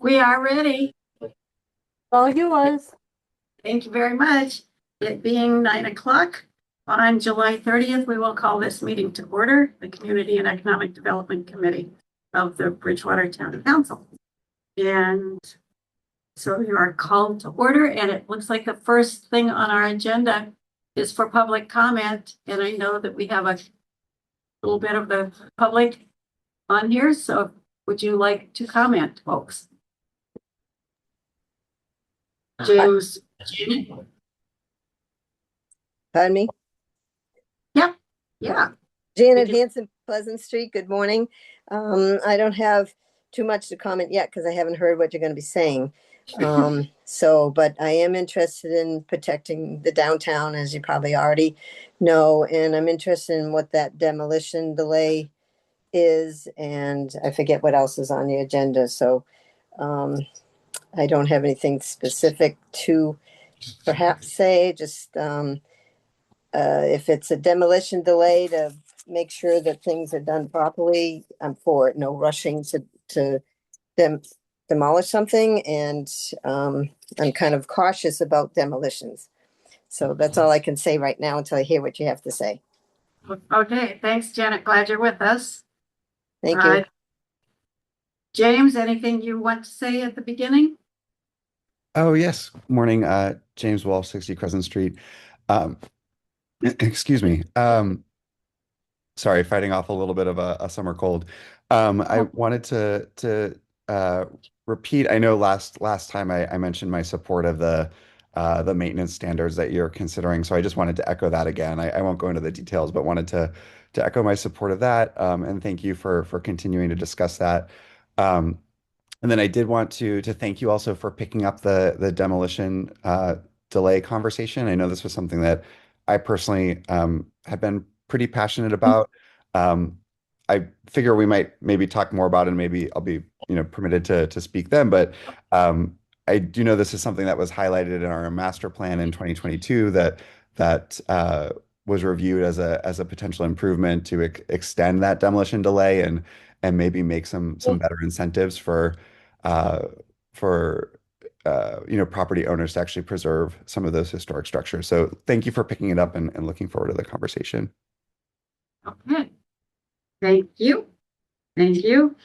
We are ready. All yours. Thank you very much. It being 9 o'clock on July 30th, we will call this meeting to order, the Community and Economic Development Committee of the Bridgewater Town Council. And so you are called to order, and it looks like the first thing on our agenda is for public comment. And I know that we have a little bit of the public on here. So would you like to comment, folks? James. Pardon me? Yeah. Janet Hanson, Pleasant Street. Good morning. I don't have too much to comment yet because I haven't heard what you're going to be saying. But I am interested in protecting the downtown, as you probably already know, and I'm interested in what that demolition delay is, and I forget what else is on the agenda. So I don't have anything specific to perhaps say, just if it's a demolition delay to make sure that things are done properly, I'm for it. No rushing to demolish something, and I'm kind of cautious about demolitions. So that's all I can say right now until I hear what you have to say. Okay, thanks, Janet. Glad you're with us. Thank you. James, anything you want to say at the beginning? Oh, yes. Morning, James Walsh, 60 Crescent Street. Excuse me. Sorry, fighting off a little bit of a summer cold. I wanted to repeat. I know last time I mentioned my support of the maintenance standards that you're considering. So I just wanted to echo that again. I won't go into the details, but wanted to echo my support of that. And thank you for continuing to discuss that. And then I did want to thank you also for picking up the demolition delay conversation. I know this was something that I personally have been pretty passionate about. I figure we might maybe talk more about it, and maybe I'll be permitted to speak then. But I do know this is something that was highlighted in our master plan in 2022 that was reviewed as a potential improvement to extend that demolition delay and maybe make some better incentives for property owners to actually preserve some of those historic structures. So thank you for picking it up and looking forward to the conversation. Okay. Thank you. Thank you.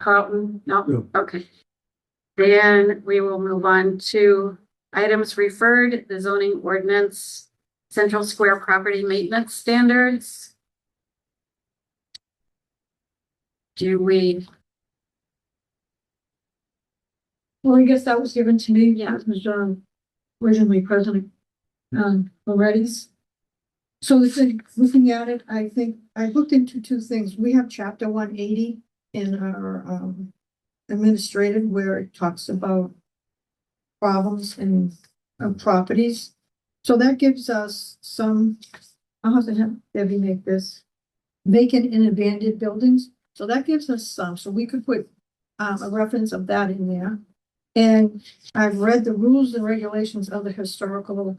Carlton, no, okay. Then we will move on to items referred, the zoning ordinance, Central Square property maintenance standards. Well, I guess that was given to me. Yeah. It was originally President Moretti's. So looking at it, I think I looked into two things. We have Chapter 180 in our administrative, where it talks about problems in properties. So that gives us some, I'll have to have Debbie make this, vacant and abandoned buildings. So that gives us some, so we could put a reference of that in there. And I've read the rules and regulations of the Historical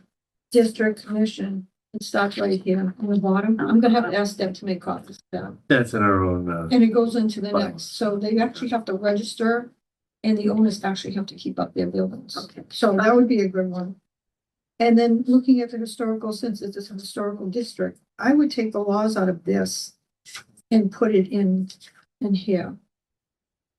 District Commission. It starts right here on the bottom. I'm gonna have to ask them to make copies of that. That's in our own. And it goes into the next, so they actually have to register, and the owners actually have to keep up their buildings. Okay. So that would be a good one. And then looking at the historical, since it's a historical district, I would take the laws out of this and put it in here.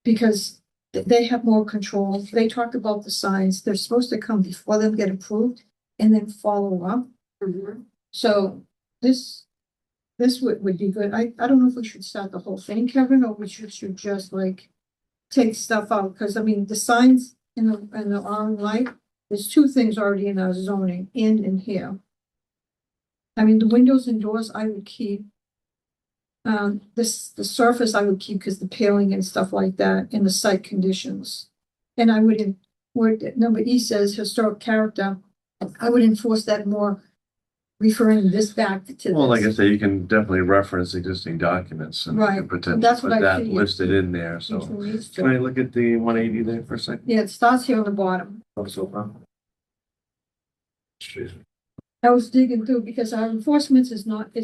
Because they have more control. They talk about the signs. They're supposed to come before them get approved and then follow up. Mhm. So this would be good. I don't know if we should start the whole thing, Kevin, or we should just like take stuff out, because I mean the signs in the on light, there's two things already in our zoning and in here. I mean the windows and doors I would keep. The surface I would keep because the paling and stuff like that, and the site conditions. And I would where number E says historic character, I would enforce that more, referring this back to this. Well, like I say, you can definitely reference existing documents and Right. potentially That's what put I that figured. listed in there, so. Each one needs to. Can I look at the 180 there for a second? Yeah, it starts here on the bottom. Oh, so far. I was digging through because our enforcement is not,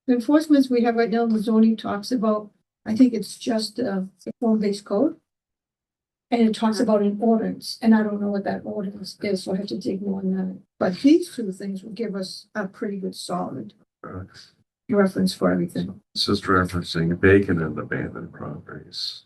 the enforcements we have right now, the zoning talks about I think it's just a form-based code. And it talks about an ordinance, and I don't know what that ordinance is, so I have to dig more on that. But these two things will give us a pretty good solid reference for everything. It's just referencing vacant and abandoned properties.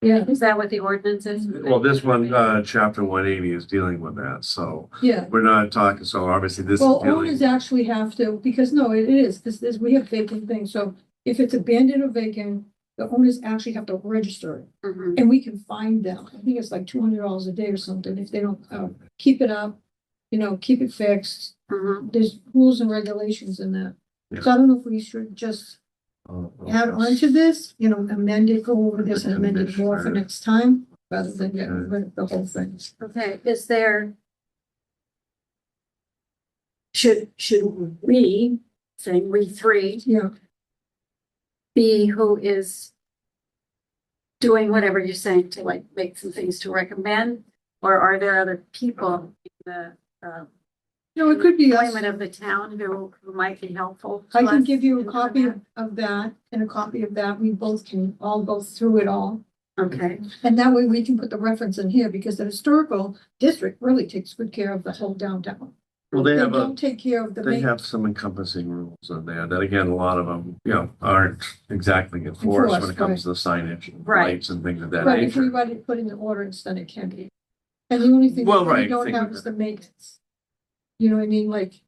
Yeah, Is that what the ordinance is? Well, this one, chapter 180 is dealing with that, so yeah. we're not talking, so obviously this is Well, dealing. owners actually have to, because no, it is, this, we have vacant things, so if it's abandoned or vacant, the owners actually have to register it, Mhm. and we can find them. I think it's like $200 a day or something if they don't, keep it up, keep it fixed. Mhm. There's rules and regulations in that. So I don't know if we should just add on to this, amend it, go over this and amend it more for next time, rather than getting rid of the whole thing. Okay, is there? Should we, saying we three, Yeah, be who is doing whatever you're saying to like make some things to recommend? Or are there other people in the it could be us. employment of the town who might be helpful? to I can us give you a in doing copy that? of that and a copy of that. We both can all go through it all. Okay, And that way we can put the reference in here because the historical district really takes good care of the whole downtown. Well, they They have don't take care of the they main. have some encompassing rules in there that again, a lot of them, aren't exactly enforced when it comes to the signage and Right. lights and things of that But if we nature. write it, put in the ordinance, then it can be. And the only thing Well, that we right, don't thing have with is the maintenance. You know what I mean? Like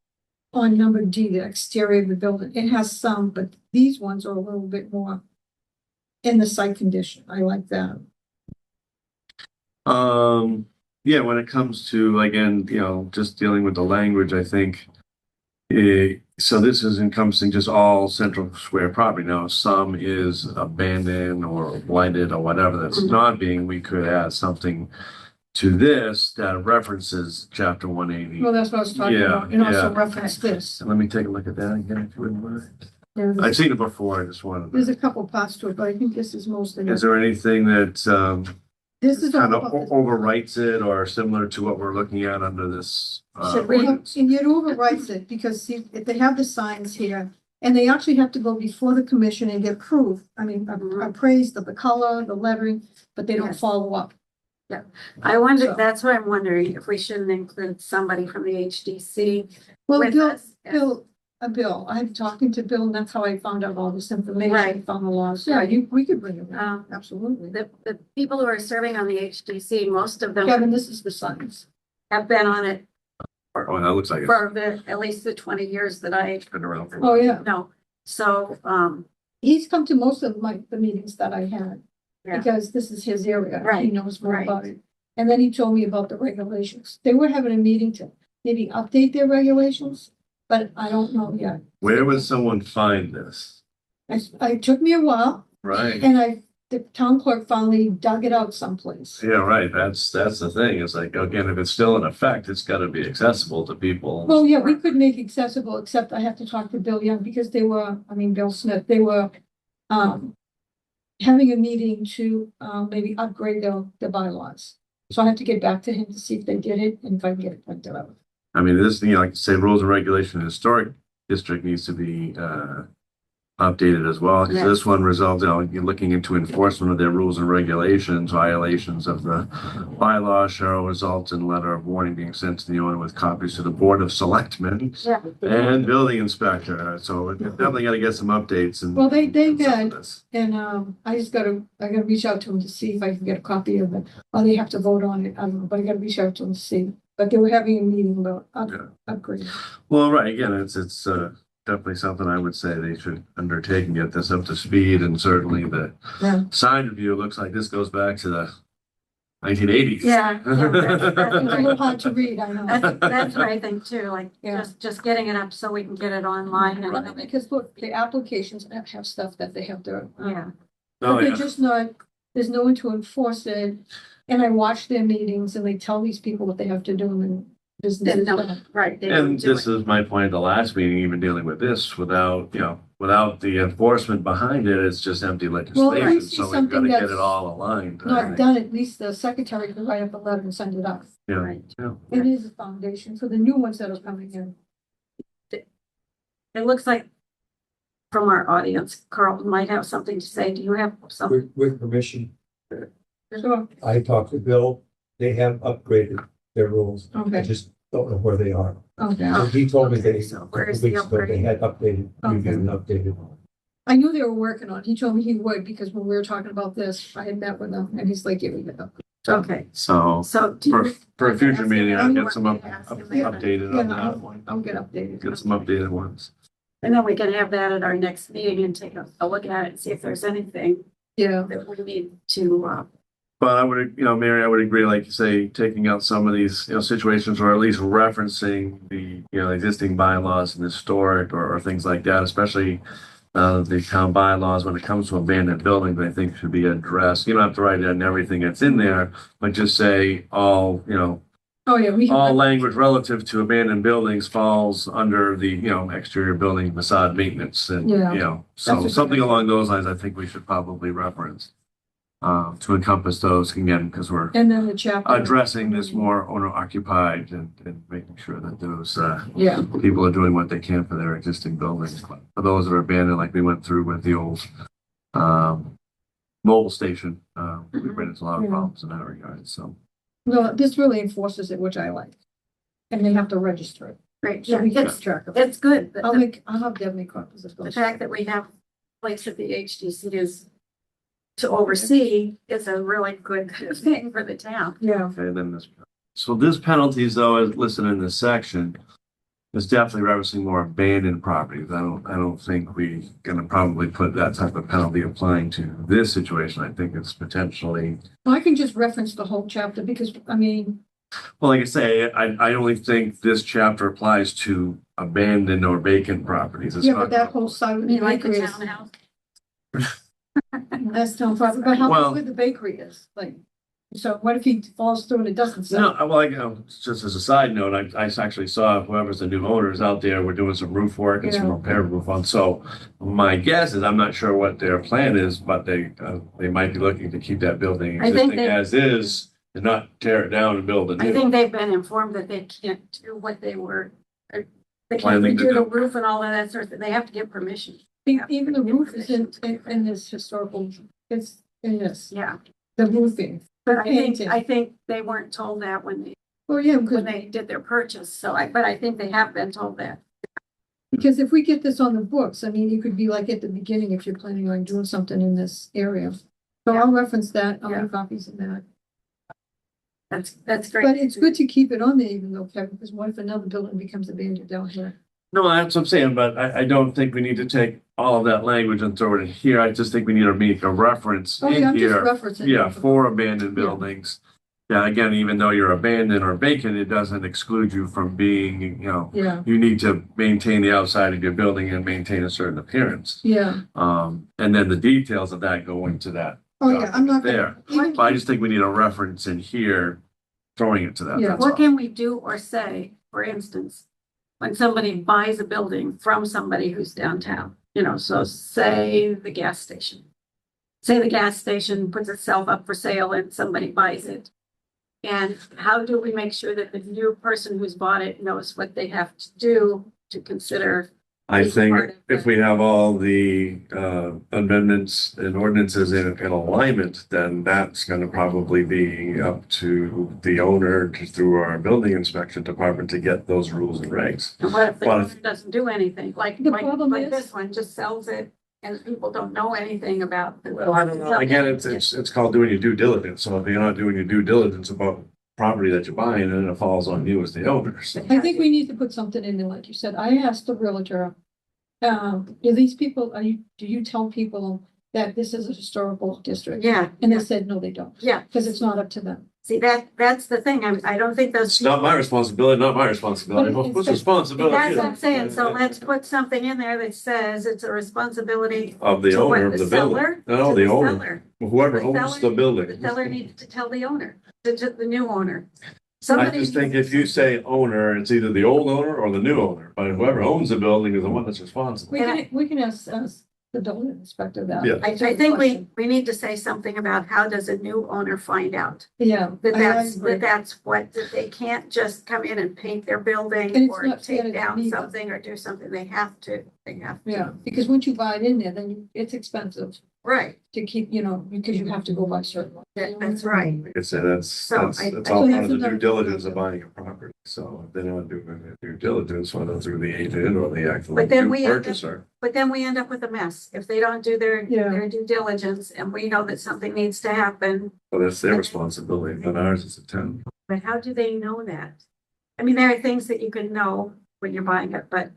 on number D, the exterior of the building, it has some, but these ones are a little bit more in the site condition. I like that. Yeah, when it comes to, again, just dealing with the language, I think. So this is encompassing just all Central Square property. Now, if some is abandoned or blighted or whatever that's Mhm. not being, we could add something to this that references chapter 180. Well, that's what I was talking Yeah, about. And also yeah. reference this. So let me take a look at that again, if you wouldn't mind. There's I've seen it before, I just wanted there's a to. couple parts to it, but I think this is most of Is it. there anything that, This is all kind of about this. overwrites it or similar to what we're looking at under this? Should we- ordinance? And it overwrites it because see, if they have the signs here and they actually have to go before the commission and get proof. I mean, Mhm. appraised of the color, the lettering, but they don't Yes. follow up. I wonder, So- that's what I'm wondering, if we shouldn't include somebody from the HDC Well, with Bill, us. Bill, I'm talking to Bill and that's how I found out all this information Right. from the laws. Yeah, we could bring it in. Um, Absolutely. The people who are serving on the HDC, most of them Kevin, this is the signs. have been on it Oh, that looks like for at least the 20 years that I it's been around for a Oh, while. yeah. know. So, He's come to most of the meetings that I had. Yeah. Because this is his area. He Right, knows more right. about it. And then he told me about the regulations. They were having a meeting to maybe update their regulations, but I don't know yet. Where would someone find this? It took me a while Right. and the town clerk finally dug it out someplace. Yeah, right. That's the thing. It's like, again, if it's still in effect, it's gotta be accessible to people. Well, yeah, we could make accessible, except I have to talk to Bill Young because Bill Smith, they were, having a meeting to, maybe upgrade their bylaws. So I have to get back to him to see if they did it and if I can get it printed out. I mean, this, like you say, rules and regulation, historic district needs to be, updated as well. Because Yes. this one results, you're looking into enforcement of their rules and regulations, violations of the bylaw shall result in letter of warning being sent to the owner with copies to the Board of Selectmen yeah. and building inspector. So we definitely gotta get some updates and. Well, they and some of had- this. And I gotta reach out to them to see if I can get a copy of it. Or they have to vote on it, I don't know, but I gotta reach out to them to see. But they were having a meeting about Yeah. upgrade. Well, right, again, it's definitely something I would say they should undertake and get this up to speed, and certainly the Yeah. sign review looks like this goes back to the 1980s. Yeah, It's a little hard to read, I know. that's what I think too, like, Yeah. just getting it up so we can get it online Right, and, because look, the applications have stuff that they have to. yeah. Oh, But they're yeah. just not, there's no one to enforce it. And I watch their meetings and they tell these people what they have to do and business. Then is no, done. right. they don't And do this it. is my point at the last meeting, even dealing with this, without the enforcement behind it, it's just empty Well, legislation, I see so we've something gotta get that's it all aligned. I Not think. done, at least the secretary can write up a letter and send it out. Yeah, Right. yeah. It is a foundation for the new ones that are coming in. It looks like from our audience. Carl might have something to say. Do you have something? With permission, Sure. I talked to Bill, they have upgraded their rules. I Okay, just don't know where they are. okay. So he told me Okay, they, so a where couple is the weeks ago, they upgrade? had updated, reviewed and updated. I knew they were working on it. He told me he would because when we were talking about this, I had met with him and he's like, giving it up. Okay, So so do for, you? for a future meeting, I'll get Ask some him that. updated on Yeah, that one. I'll get updated. Get some updated ones. And then we can have that at our next meeting and take a look at it and see if there's anything Yeah, that we need to, But I would, Mary, I would agree, like you say, taking out some of these, situations or at least referencing the, existing bylaws and historic or things like that, especially the town bylaws when it comes to abandoned buildings, I think should be addressed. You don't have to write in everything that's in there, but just say all, oh, yeah, we. all language relative to abandoned buildings falls under the, exterior building facade maintenance and, Yeah. so That's a something good- along those lines, I think we should probably reference to encompass those again, because we're And then the chapter. addressing this more owner occupied and making sure that those Yeah, people are doing what they can for their existing buildings. For those that are abandoned, like we went through with the old mobile station, we ran into a lot of Yeah. problems in that regard, so. well, this really enforces it, which I like. And they have to register it. great, So we yeah, keep track of it. it's good. that I'll have Deb make copies of The those. fact that we have place at the HDC is to oversee is a really good thing for the town. Yeah, Okay, then this penalties though, is listed in this section, is definitely referencing more abandoned properties. I don't think we gonna probably put that type of penalty applying to this situation. I think it's potentially, well, I can just reference the whole chapter because, I mean, well, like I say, I only think this chapter applies to abandoned or vacant properties. It's yeah, not- but that whole side I of the mean, like the bakery is, townhouse. that's town property, but how Well- about where the bakery is? Like, so what if he falls through and it doesn't No, sell? well, just as a side note, I actually saw whoever's the new owner is out there, we're doing some roof work and some Yeah. repair roof on, so my guess is, I'm not sure what their plan is, but they might be looking to keep that building I think existing they- as is and not tear it down and build a I new. think they've been informed that they can't do what they were, they can't Planning to redo the do. roof and all of that sort of thing. They have to get permission. Even the roof is in this historical, it's in this, Yeah, the roofing. but Painting. I think they weren't told that when Well, yeah, because, they did their purchase. So but I think they have been told that. because if we get this on the books, I mean, it could be like at the beginning if you're planning on doing something in this area. So I'll reference that, I'll Yeah. make copies of that. That's great. But it's good to keep it on there even though, Kevin, because what if another building becomes abandoned down here? No, that's what I'm saying, but I don't think we need to take all of that language and throw it in here. I just think we need to make a reference Oh, yeah, in I'm just here. referencing. Yeah, for abandoned Yeah. buildings. Yeah, again, even though you're abandoned or vacant, it doesn't exclude you from being, Yeah, you need to maintain the outside of your building and maintain a certain appearance. yeah. And then the details of that go into that. Oh, yeah, I'm not There. gonna. But I just think we need a reference in here, throwing it to that. Yeah. that's What all. can we do or say, for instance, when somebody buys a building from somebody who's downtown? So say the gas station. Say the gas station puts itself up for sale and somebody buys it. And how do we make sure that the new person who's bought it knows what they have to do to consider? I It's think part of if the- we have all the amendments and ordinances in alignment, then that's gonna probably be up to the owner through our building inspection department to get those rules and regs. And what if the Well, owner doesn't do anything? Like, The like problem like is- this one just sells it and people don't know anything about. Well, I don't know. Again, it's called doing your due diligence. So if you're not doing your due diligence about property that you're buying, then it falls on you as the owner. So I think we need to put something in there, like you said. I asked the realtor, do these people, do you tell people that this is a historical district? Yeah, And they said, no, they don't, yeah. because it's not up to them. See, that's the thing. I don't think those. it's not my responsibility, not my responsibility. But it's- Whose responsibility? That's is what it? I'm saying. So let's put something in there that says it's a responsibility. Of the to what, owner of the building. seller? No, To the owner, seller. whoever The owns seller- the building. The seller needs to tell the owner, to the new owner. I Somebody just think needs if to- you say owner, it's either the old owner or the new owner, but whoever owns the building is the one that's responsible. We can ask the building inspector that. Yeah. I think we need to say something about how does a new owner find out Yeah. that agree. that's what, that they can't just come in and paint their And building it's or not fair take to down me, but- something or do something. They have to. Yeah, because once you buy it in there, then it's expensive Right, to keep, because you have to go by certain. that's right. Like I said, that's So all I part think of that's the another- due diligence of buying a property. So if they don't do their due diligence, whether through the agent or the actual But then new we end up- purchaser. But then we end up with a mess if they don't do their Yeah. due diligence and we know that something needs to happen. Well, that's their responsibility, not ours as a town. But how do they know that? I mean, there are things that you can know when you're buying it, but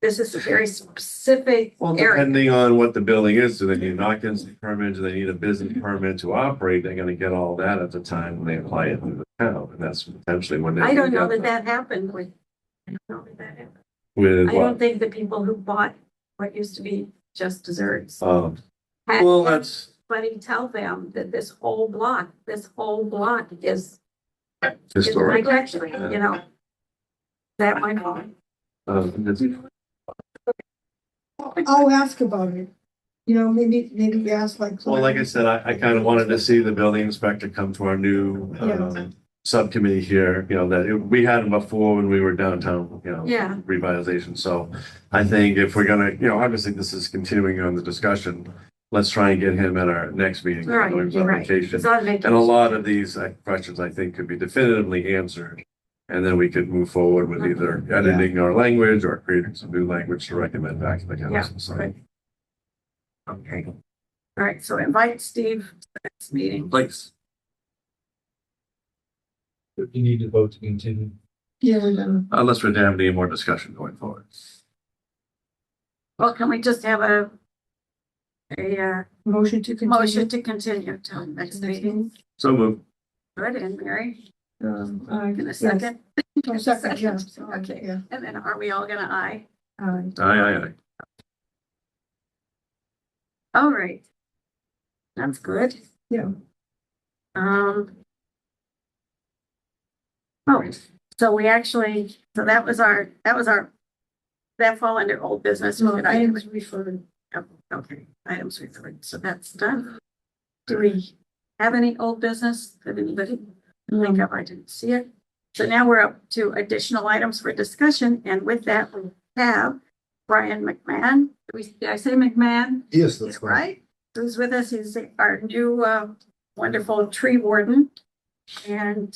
this is a very specific Well, area. depending on what the building is, do they need an occupancy permit? Do they need a business permit to operate? They're gonna get all that at the time when they apply it to the town, and that's potentially when they. I don't know get that happened with, I don't know that happened. With I don't what? think the people who bought what used to be just desserts. Um, had well, that's anybody tell them that this whole block is historic. protection, That my fault. It's- I'll ask about it. Maybe ask like. Well, like I said, I kind of wanted to see the building inspector come to our new, Yeah. subcommittee here, we had him before when we were downtown, Yeah. revitalization. So I think if we're gonna, obviously this is continuing on the discussion, let's try and get him at our next meeting. Right, I know he's you're on right. vacation. It's on vacation. And a lot of these questions, I think, could be definitively answered. And then we could move forward with either editing our language or creating some new language to recommend back to the council. So, right. Okay. All right, so invite Steve to the next meeting. please. You need to vote to continue. Yeah, we're done. Unless we have any more discussion going forward. Well, can we just have a Motion to continue. motion to continue till next meeting? So move. Good, and Mary, I in a second? Oh, second, yeah. Okay, Yeah. and then are we all gonna aye? Aye. Aye. All right. That's good. Yeah. Oh, so we actually, so that fall under old business. No, Good I item. was referred. Oh, okay, items referred, so that's done. Do we have any old business that anybody can think of? I didn't see it. So now we're up to additional items for discussion, and with that, we have Brian McMahon. Did I say McMahon? Yes, that's right. Right? Who's with us? He's our new wonderful tree warden. And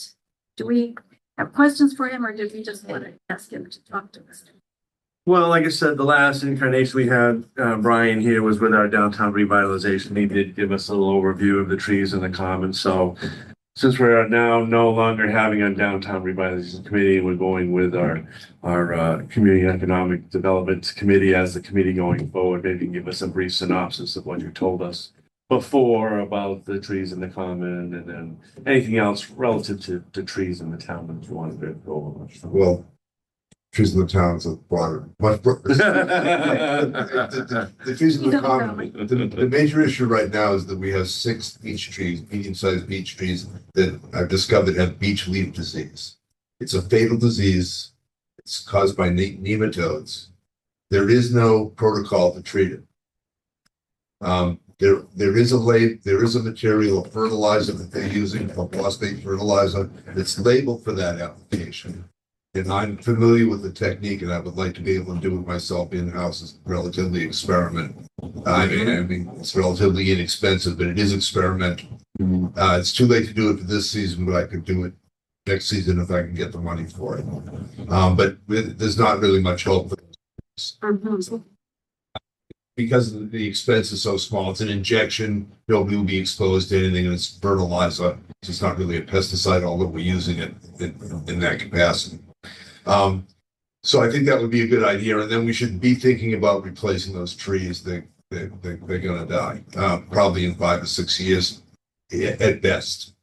do we have questions for him, or did we just want to ask him to talk to us? Well, like I said, the last incarnation we had, Brian here was with our downtown revitalization. He did give us a little overview of the trees in the commons. So since we're now no longer having a downtown revitalization committee, we're going with our community and economic development committee as the committee going forward. Maybe you can give us a brief synopsis of what you told us before about the trees in the common, and then anything else relative to trees in the town that you wanted to go over. Well, trees in the towns are broader, much broader. The trees in the common, the major issue right now is that we have 6 beech trees, medium-sized beech trees that I've discovered have beech leaf disease. It's a fatal disease. It's caused by nematodes. There is no protocol to treat it. There is a material, a fertilizer that they're using, a phosphate fertilizer, that's labeled for that application. And I'm familiar with the technique, and I would like to be able to do it myself in-house. It's relatively experimental. I mean, it's relatively inexpensive, but it is experimental. It's too late to do it for this season, but I could do it next season if I can get the money for it. But there's not really much hope for this. Mhm. Because the expense is so small. It's an injection. Nobody will be exposed to anything, and it's fertilizer. It's not really a pesticide, although we're using it in that capacity. So I think that would be a good idea, and then we should be thinking about replacing those trees. They're going to die probably in 5 or 6 years at best.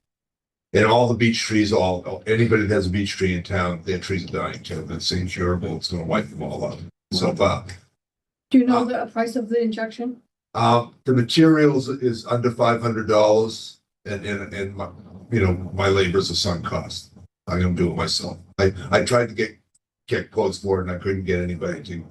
And all the beech trees, anybody that has a beech tree in town, their trees are dying too. It's incurable. It's going to wipe them all out. So Do you know the price of the injection? the materials is under $500, and my labor is a sunk cost. I'm gonna do it myself. I tried to get quotes for it, and I couldn't get anybody to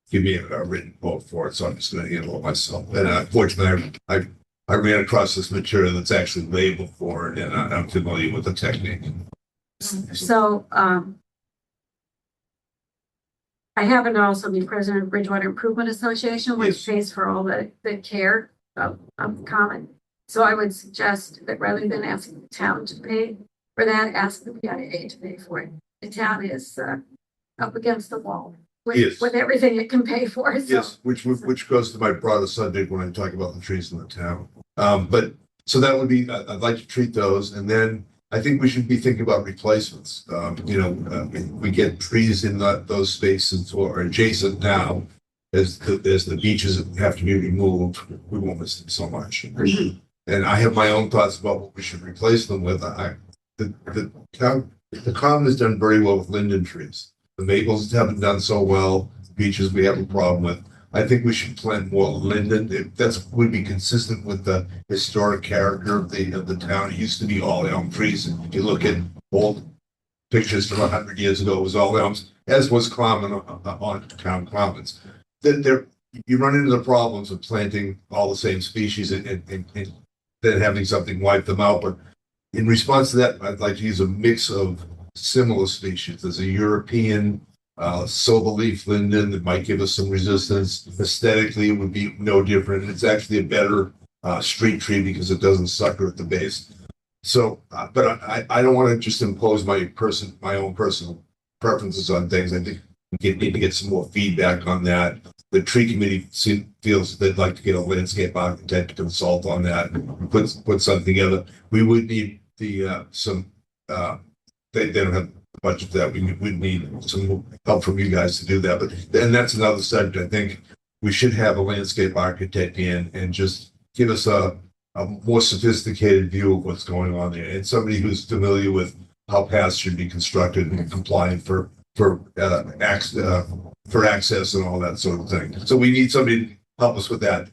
give me a written quote for it, so I'm just gonna handle it myself. And unfortunately, I ran across this material that's actually labeled for it, and I'm familiar with the technique. So, I happen to also be president of Bridgewater Improvement Association, which Yes. pays for all the care of the common. So I would suggest that rather than asking the town to pay for that, ask the BIA to pay for it. The town is up against the wall Yes. with everything it can pay for. So. Yes, which goes to my broader subject when I talk about the trees in the town. But so that would be, I'd like to treat those, and then I think we should be thinking about replacements. We get trees in those spaces or adjacent now. As the beaches have to be removed, we won't miss them so much. And I have my own thoughts about what we should replace them with. The common has done very well with linden trees. The maples haven't done so well. The beeches we have a problem with. I think we should plant more linden. That would be consistent with the historic character of the town. It used to be all elm trees. And if you look at old pictures from 100 years ago, it was all elms, as was common on town commons. You run into the problems of planting all the same species and then having something wipe them out. But in response to that, I'd like to use a mix of similar species. There's a European silver leaf linden that might give us some resistance. Aesthetically, it would be no different. It's actually a better street tree because it doesn't sucker at the base. So, but I don't want to just impose my own personal preferences on things. I think we need to get some more feedback on that. The tree committee feels they'd like to get a landscape architect to consult on that and put something together. We would need they don't have the budget for that. We would need some help from you guys to do that. But then that's another subject. I think we should have a landscape architect in and just give us a more sophisticated view of what's going on there, and somebody who's familiar with how paths should be constructed and compliant for access and all that sort of thing. So we need somebody to help us with that,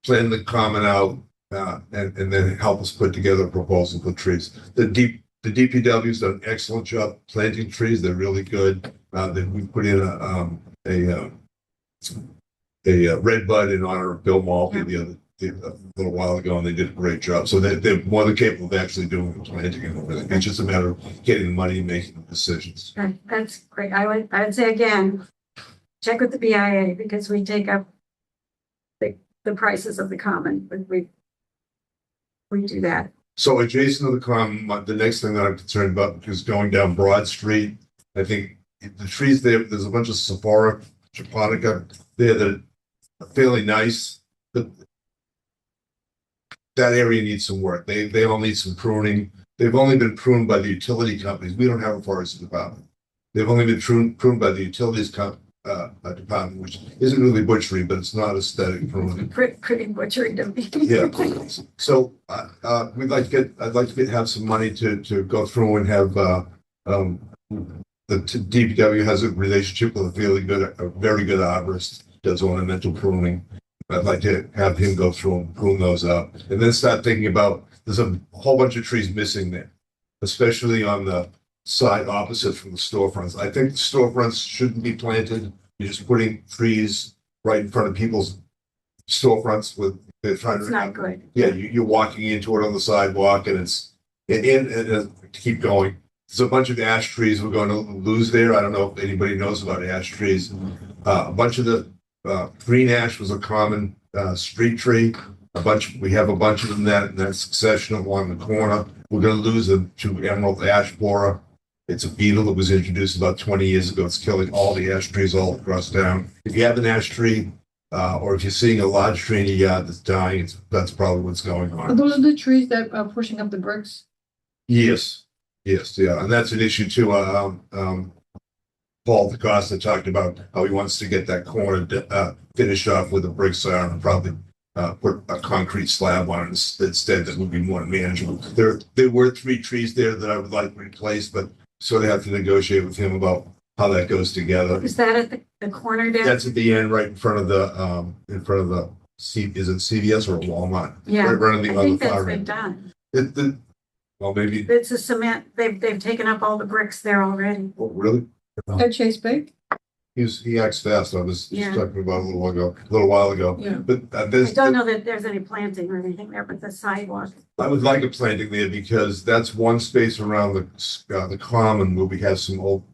plan the common out, and then help us put together a proposal for trees. The DPW's done an excellent job planting trees. They're really good. Then we put in a red bud in honor of Bill Maltby a little while ago, and they did a great job. So they're more than capable of actually doing the planting and everything. It's just a matter of getting the money and making the decisions. Okay, that's great. I would say again, check with the BIA because we take up the prices of the common when we do that. So adjacent to the common, the next thing that I'm concerned about is going down Broad Street. I think the trees there's a bunch of Sephora japonica there that are fairly nice, but that area needs some work. They all need some pruning. They've only been pruned by the utility companies. We don't have a forest department. They've only been pruned by the utilities department, which isn't really butchery, but it's not aesthetic pruning. Pretty butchery to me. Yeah. So I'd like to have some money to go through and have the DPW has a relationship with a very good arborist, does ornamental pruning. I'd like to have him go through and prune those up, and then start thinking about, there's a whole bunch of trees missing there, especially on the side opposite from the storefronts. I think the storefronts shouldn't be planted. You're just putting trees right in front of people's storefronts they're trying It's to. not good. Yeah, you're walking into it on the sidewalk, and to keep going. There's a bunch of ash trees we're going to lose there. I don't know if anybody knows about ash trees. A bunch of the green ash was a common street tree. We have a bunch of them in that succession along the corner. We're going to lose them to emerald ash borer. It's a beetle that was introduced about 20 years ago. It's killing all the ash trees all across town. If you have an ash tree, or if you're seeing a large tree in your yard that's dying, that's probably what's going Are on. those the trees that are pushing up the bricks? Yes, yeah, and that's an issue too. Paul DeCosta talked about how he wants to get that corner finished off with a brick cern and probably put a concrete slab on it instead. That would be more manageable. There were 3 trees there that I would like replaced, but sort of have to negotiate with him about how that goes together. Is that at the corner there? That's at the end, right in front of the is it CVS or Walmart? Yeah, Right on the I other think that's far been end. done. Well, maybe. It's a cement. They've taken up all the bricks there already. Oh, really? At Chase Bank? he acts fast. I was just Yeah. talking about a little while ago. Yeah. But I there's, don't know that there's any planting or anything there, but the sidewalk. I would like a planting there because that's one space around the common where we have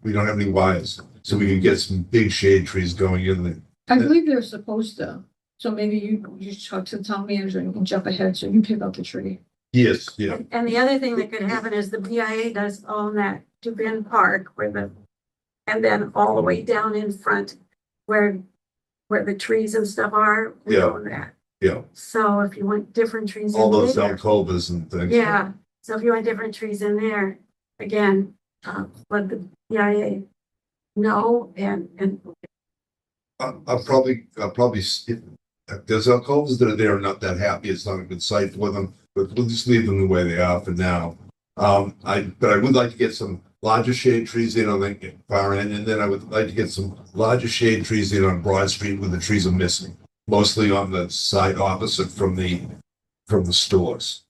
we don't have any wires. So we can get some big shade trees going in there. I believe they're supposed to, so maybe you talk to the town manager and you can jump ahead, so you pick out the tree. Yes, yeah, And the other thing that could happen is the BIA does own that Dubin Park and then all the way down in front where the trees and stuff are, we Yeah. own that. yeah. So if you want different trees All in those there, alcovas and things. yeah, so if you want different trees in there, again, let the BIA know and I'll probably, if there's alcovas that are there, I'm not that happy. It's not a good site for them, but we'll just leave them the way they are for now. But I would like to get some larger shade trees in on the far end, and then I would like to get some larger shade trees in on Broad Street where the trees are missing, mostly on the side opposite from the stores.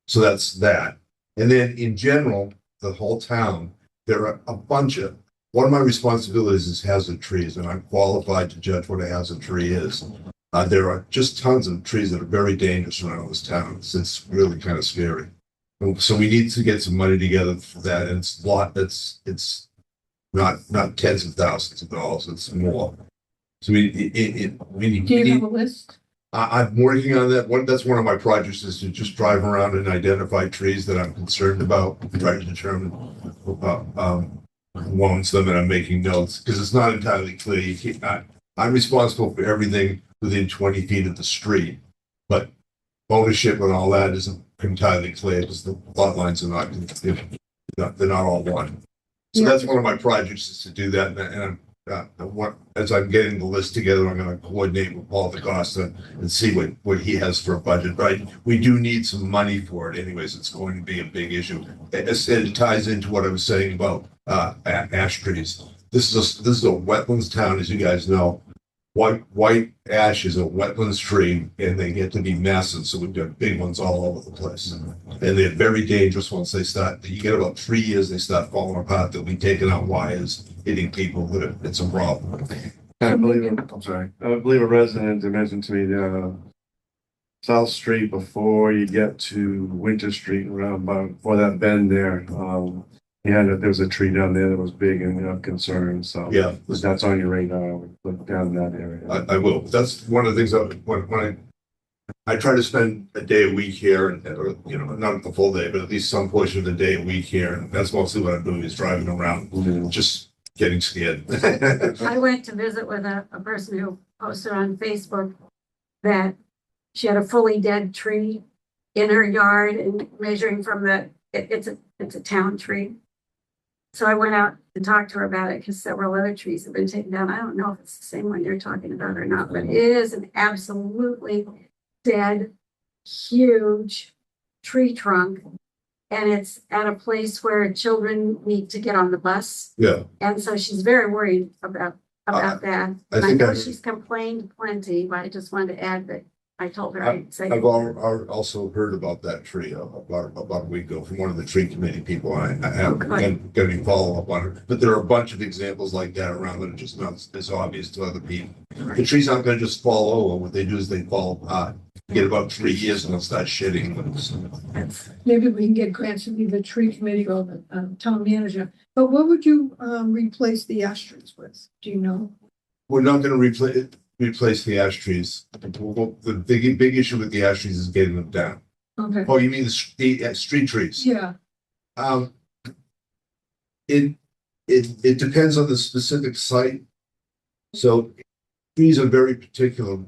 So that's that. And then in general, the whole town, there are a bunch of, one of my responsibilities is hazard trees, and I'm qualified to judge what a hazard tree is. There are just tons of trees that are very dangerous around this town. It's really kind of scary. So we need to get some money together for that, and it's not tens of thousands of dollars, it's more. So we need. Do you have a list? I'm working on that. That's one of my projects is to just drive around and identify trees that I'm concerned about, try to determine who owns them, and I'm making notes because it's not entirely clear. I'm responsible for everything within 20 feet of the street, but ownership and all that isn't entirely clear because the lot lines are they're not all one. So Yeah. that's one of my projects is to do that, and as I'm getting the list together, I'm going to coordinate with Paul DaCosta and see what he has for a budget. Right, we do need some money for it, anyways. It's going to be a big issue. It ties into what I was saying about ash trees. This is a wetlands town, as you guys know. White ash is a wetlands tree, and they get to be massive. So we've got big ones all over the place, and they're very dangerous once they start. You get about 3 years, they start falling apart. They'll be taking out wires, hitting people. It's a problem. I believe a resident mentioned to me South Street before you get to Winter Street, around before that bend there. There was a tree down there that was big and of concern. So Yeah. that's on your radar. Look down in that area. I will. That's one of the things when I try to spend a day a week here, and not the full day, but at least some portion of the day a week here, and that's mostly what I'm doing is driving around, just getting scared. I went to visit with a person who posted on Facebook that she had a fully dead tree in her yard and measuring from it's a town tree. So I went out to talk to her about it because several other trees have been taken down. I don't know if it's the same one you're talking about or not, but it is an absolutely dead, huge tree trunk. And it's at a place where children need to get on the bus. Yeah, And so she's very worried about that. I And I think know I- she's complained plenty, but I just wanted to add that I told her I- I'd say. I've also heard about that tree about a week ago from one of the tree committee people. I have Good. going to follow up on it, but there are a bunch of examples like that around that are just not as obvious to other people. The trees aren't going to just fall over. What they do is they fall apart. Get about 3 years and they'll start shedding. That's- Maybe we can get grants from either tree committee or the town manager. But what would you replace the ash trees with? Do you know? We're not going to replace the ash trees. The big issue with the ash trees is getting them down. Okay. Oh, you mean the street trees? Yeah. It depends on the specific site. So trees are very particular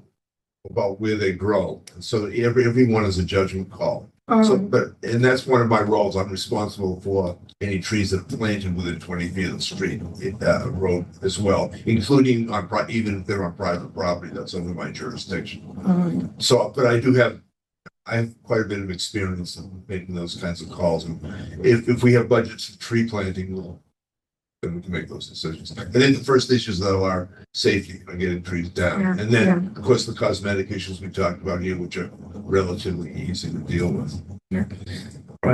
about where they grow. And so every one is a judgment call. So, and that's one of my roles. I'm responsible for any trees that are planted within 20 feet of the street, road as well, including even if they're on private property, that's under my jurisdiction. So, but I have quite a bit of experience in making those kinds of calls. And if we have budgets for tree planting, then we can make those decisions. I think the first issues though are safety and getting trees down. Yeah, And then, of course, the cosmetic issues we talked about here, which are relatively easy to deal with.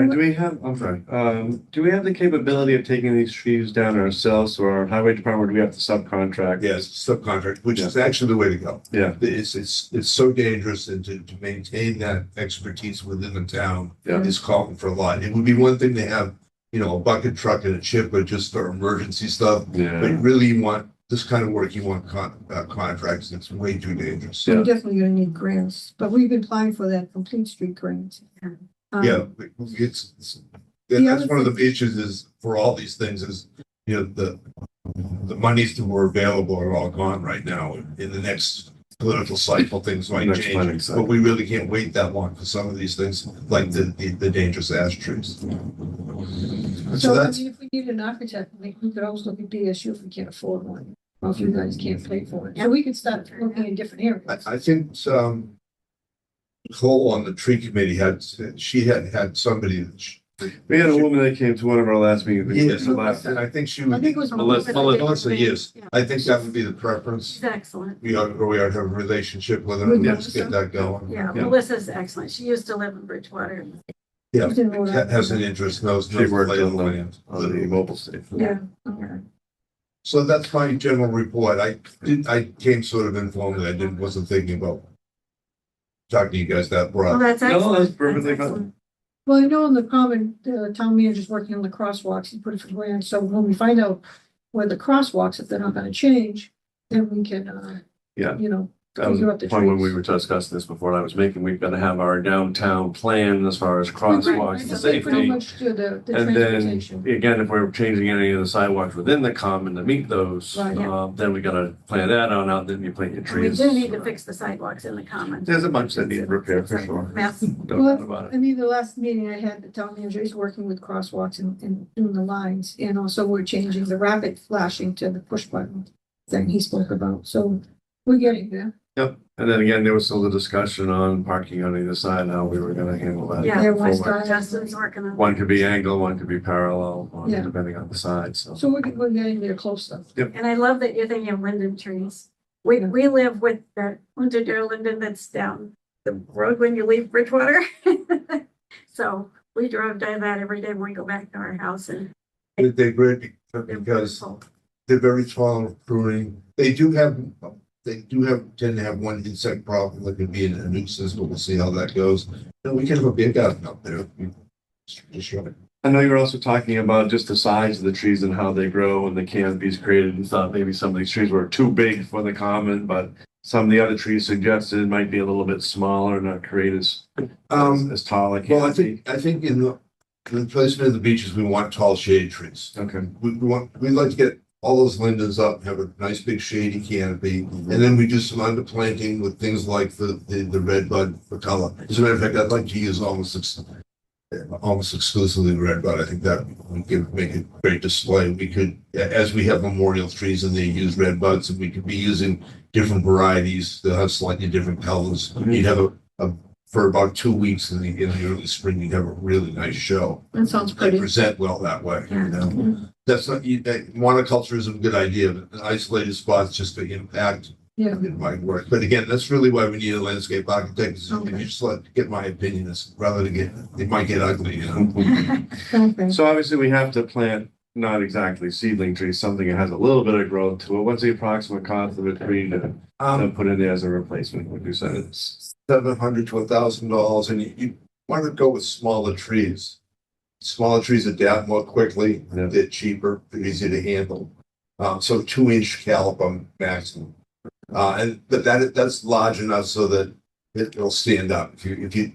Brian, I'm sorry, do we have the capability of taking these trees down ourselves, or our highway department, do we have to subcontract? Yes, subcontract, which is actually the way to go. Yeah, It's so dangerous, and to maintain that expertise within the town Yeah. is calling for a lot. It would be one thing to have, a bucket truck and a chipper just for emergency stuff. But yeah, really you want this kind of work, you want contracts. It's way too dangerous. So we're definitely gonna need grants, but we've been applying for that complete street grant. Yeah, it's, The that's other one of the thing- issues is for all these things is, the monies that were available are all gone right now. In the next political cycle, things might Next planning change, cycle. but we really can't wait that long for some of these things, like the dangerous ash trees. So So I that's, mean, if we need an architect, we could always look at BSU if we can't afford one, or if you guys can't pay for it. So we could start looking in different areas. I think, Nicole on the tree committee she had somebody that we had a woman that came to one of our last meetings. Yes, Last- and I think she I would, think it was Melissa, yes, Yeah. I think that would be the preference. She's excellent. We ought to have a relationship with her, With let's get Melissa? that going. Yeah, Yeah. Melissa's excellent. She used to live in Bridgewater. Yeah, She's in Rhode Island. has an interest, knows She the worked lay of on the the, land. on the mobile station. Yeah. So that's my general report. I came sort of informally. Wasn't thinking about talking to you guys that Well, broad. that's No, excellent. that's perfectly That's fine. excellent. Well, I know in the common, the town manager's working on the crosswalks, he put it for grant, so when we find out where the crosswalks, if they're not gonna change, then we can, Yeah. That was figure the out the point when we trees. were discussing this before I was making, we've got to have our downtown plan as far as crosswalks and Right, pretty safety. much to the And then, transportation. again, if we're changing any of the sidewalks within the common to meet those, Right, yeah. then we gotta plan that on out, then you plant your And we trees. do need to fix the sidewalks in the commons. There's a bunch that need repair for sure. Mess. No doubt about I it. mean, the last meeting I had, the town manager is working with crosswalks and doing the lines, and also we're changing the rapid flashing to the push button thing he spoke about, so we're getting there. Yep, and then again, there was still the discussion on parking on either side, how we were gonna handle that. Yeah, Everyone's forward. got- Justin's working on. One could be angled, one could be parallel, Yeah. depending on the side, so. So we're getting there closer. And I love that you're thinking of linden trees. We live with that Unterdale linden that's down the road when you leave Bridgewater. So we drove by that every day when we go back to our house and They're great they're because beautiful. they're very tall and pruning. They do tend to have one insect problem that could be a nuisance, but we'll see how that goes. And we can have a big garden up there. Just right. I know you're also talking about just the size of the trees and how they grow and the canopies created and thought maybe some of these trees were too big for the common, but some of the other trees suggested might be a little bit smaller, not create as tall a Well, canopy. I think in the placement of the beaches, we want tall shade trees. Okay, We'd like to get all those lindens up, have a nice big shady canopy, and then we do some underplanting with things like the red bud for color. As a matter of fact, I'd like to use almost exclusively red bud. I think that would make a great display. We could, as we have memorial trees and they use red buds, and we could be using different varieties. They'll have slightly different colors. You'd have for about 2 weeks in the early spring, you'd have a really nice show. That sounds They pretty. present well that way, you Yeah. know? That's not, monoculture is a good idea, but isolated spots just to impact, Yeah. it might work. But again, that's really why we need a landscape architect, is if Okay. you just get my opinion, it's rather than it might get ugly, you know? Okay. so obviously we have to plant not exactly seedling trees, something that has a little bit of growth to it. What's the approximate cost of a tree to put in there as a replacement, would you say? It's $700 to $1,000, and you want to go with smaller trees. Smaller trees adapt more quickly, Yeah. they're cheaper, they're easier to handle. So 2-inch caliper maximum. But that's large enough so that it'll stand up. If you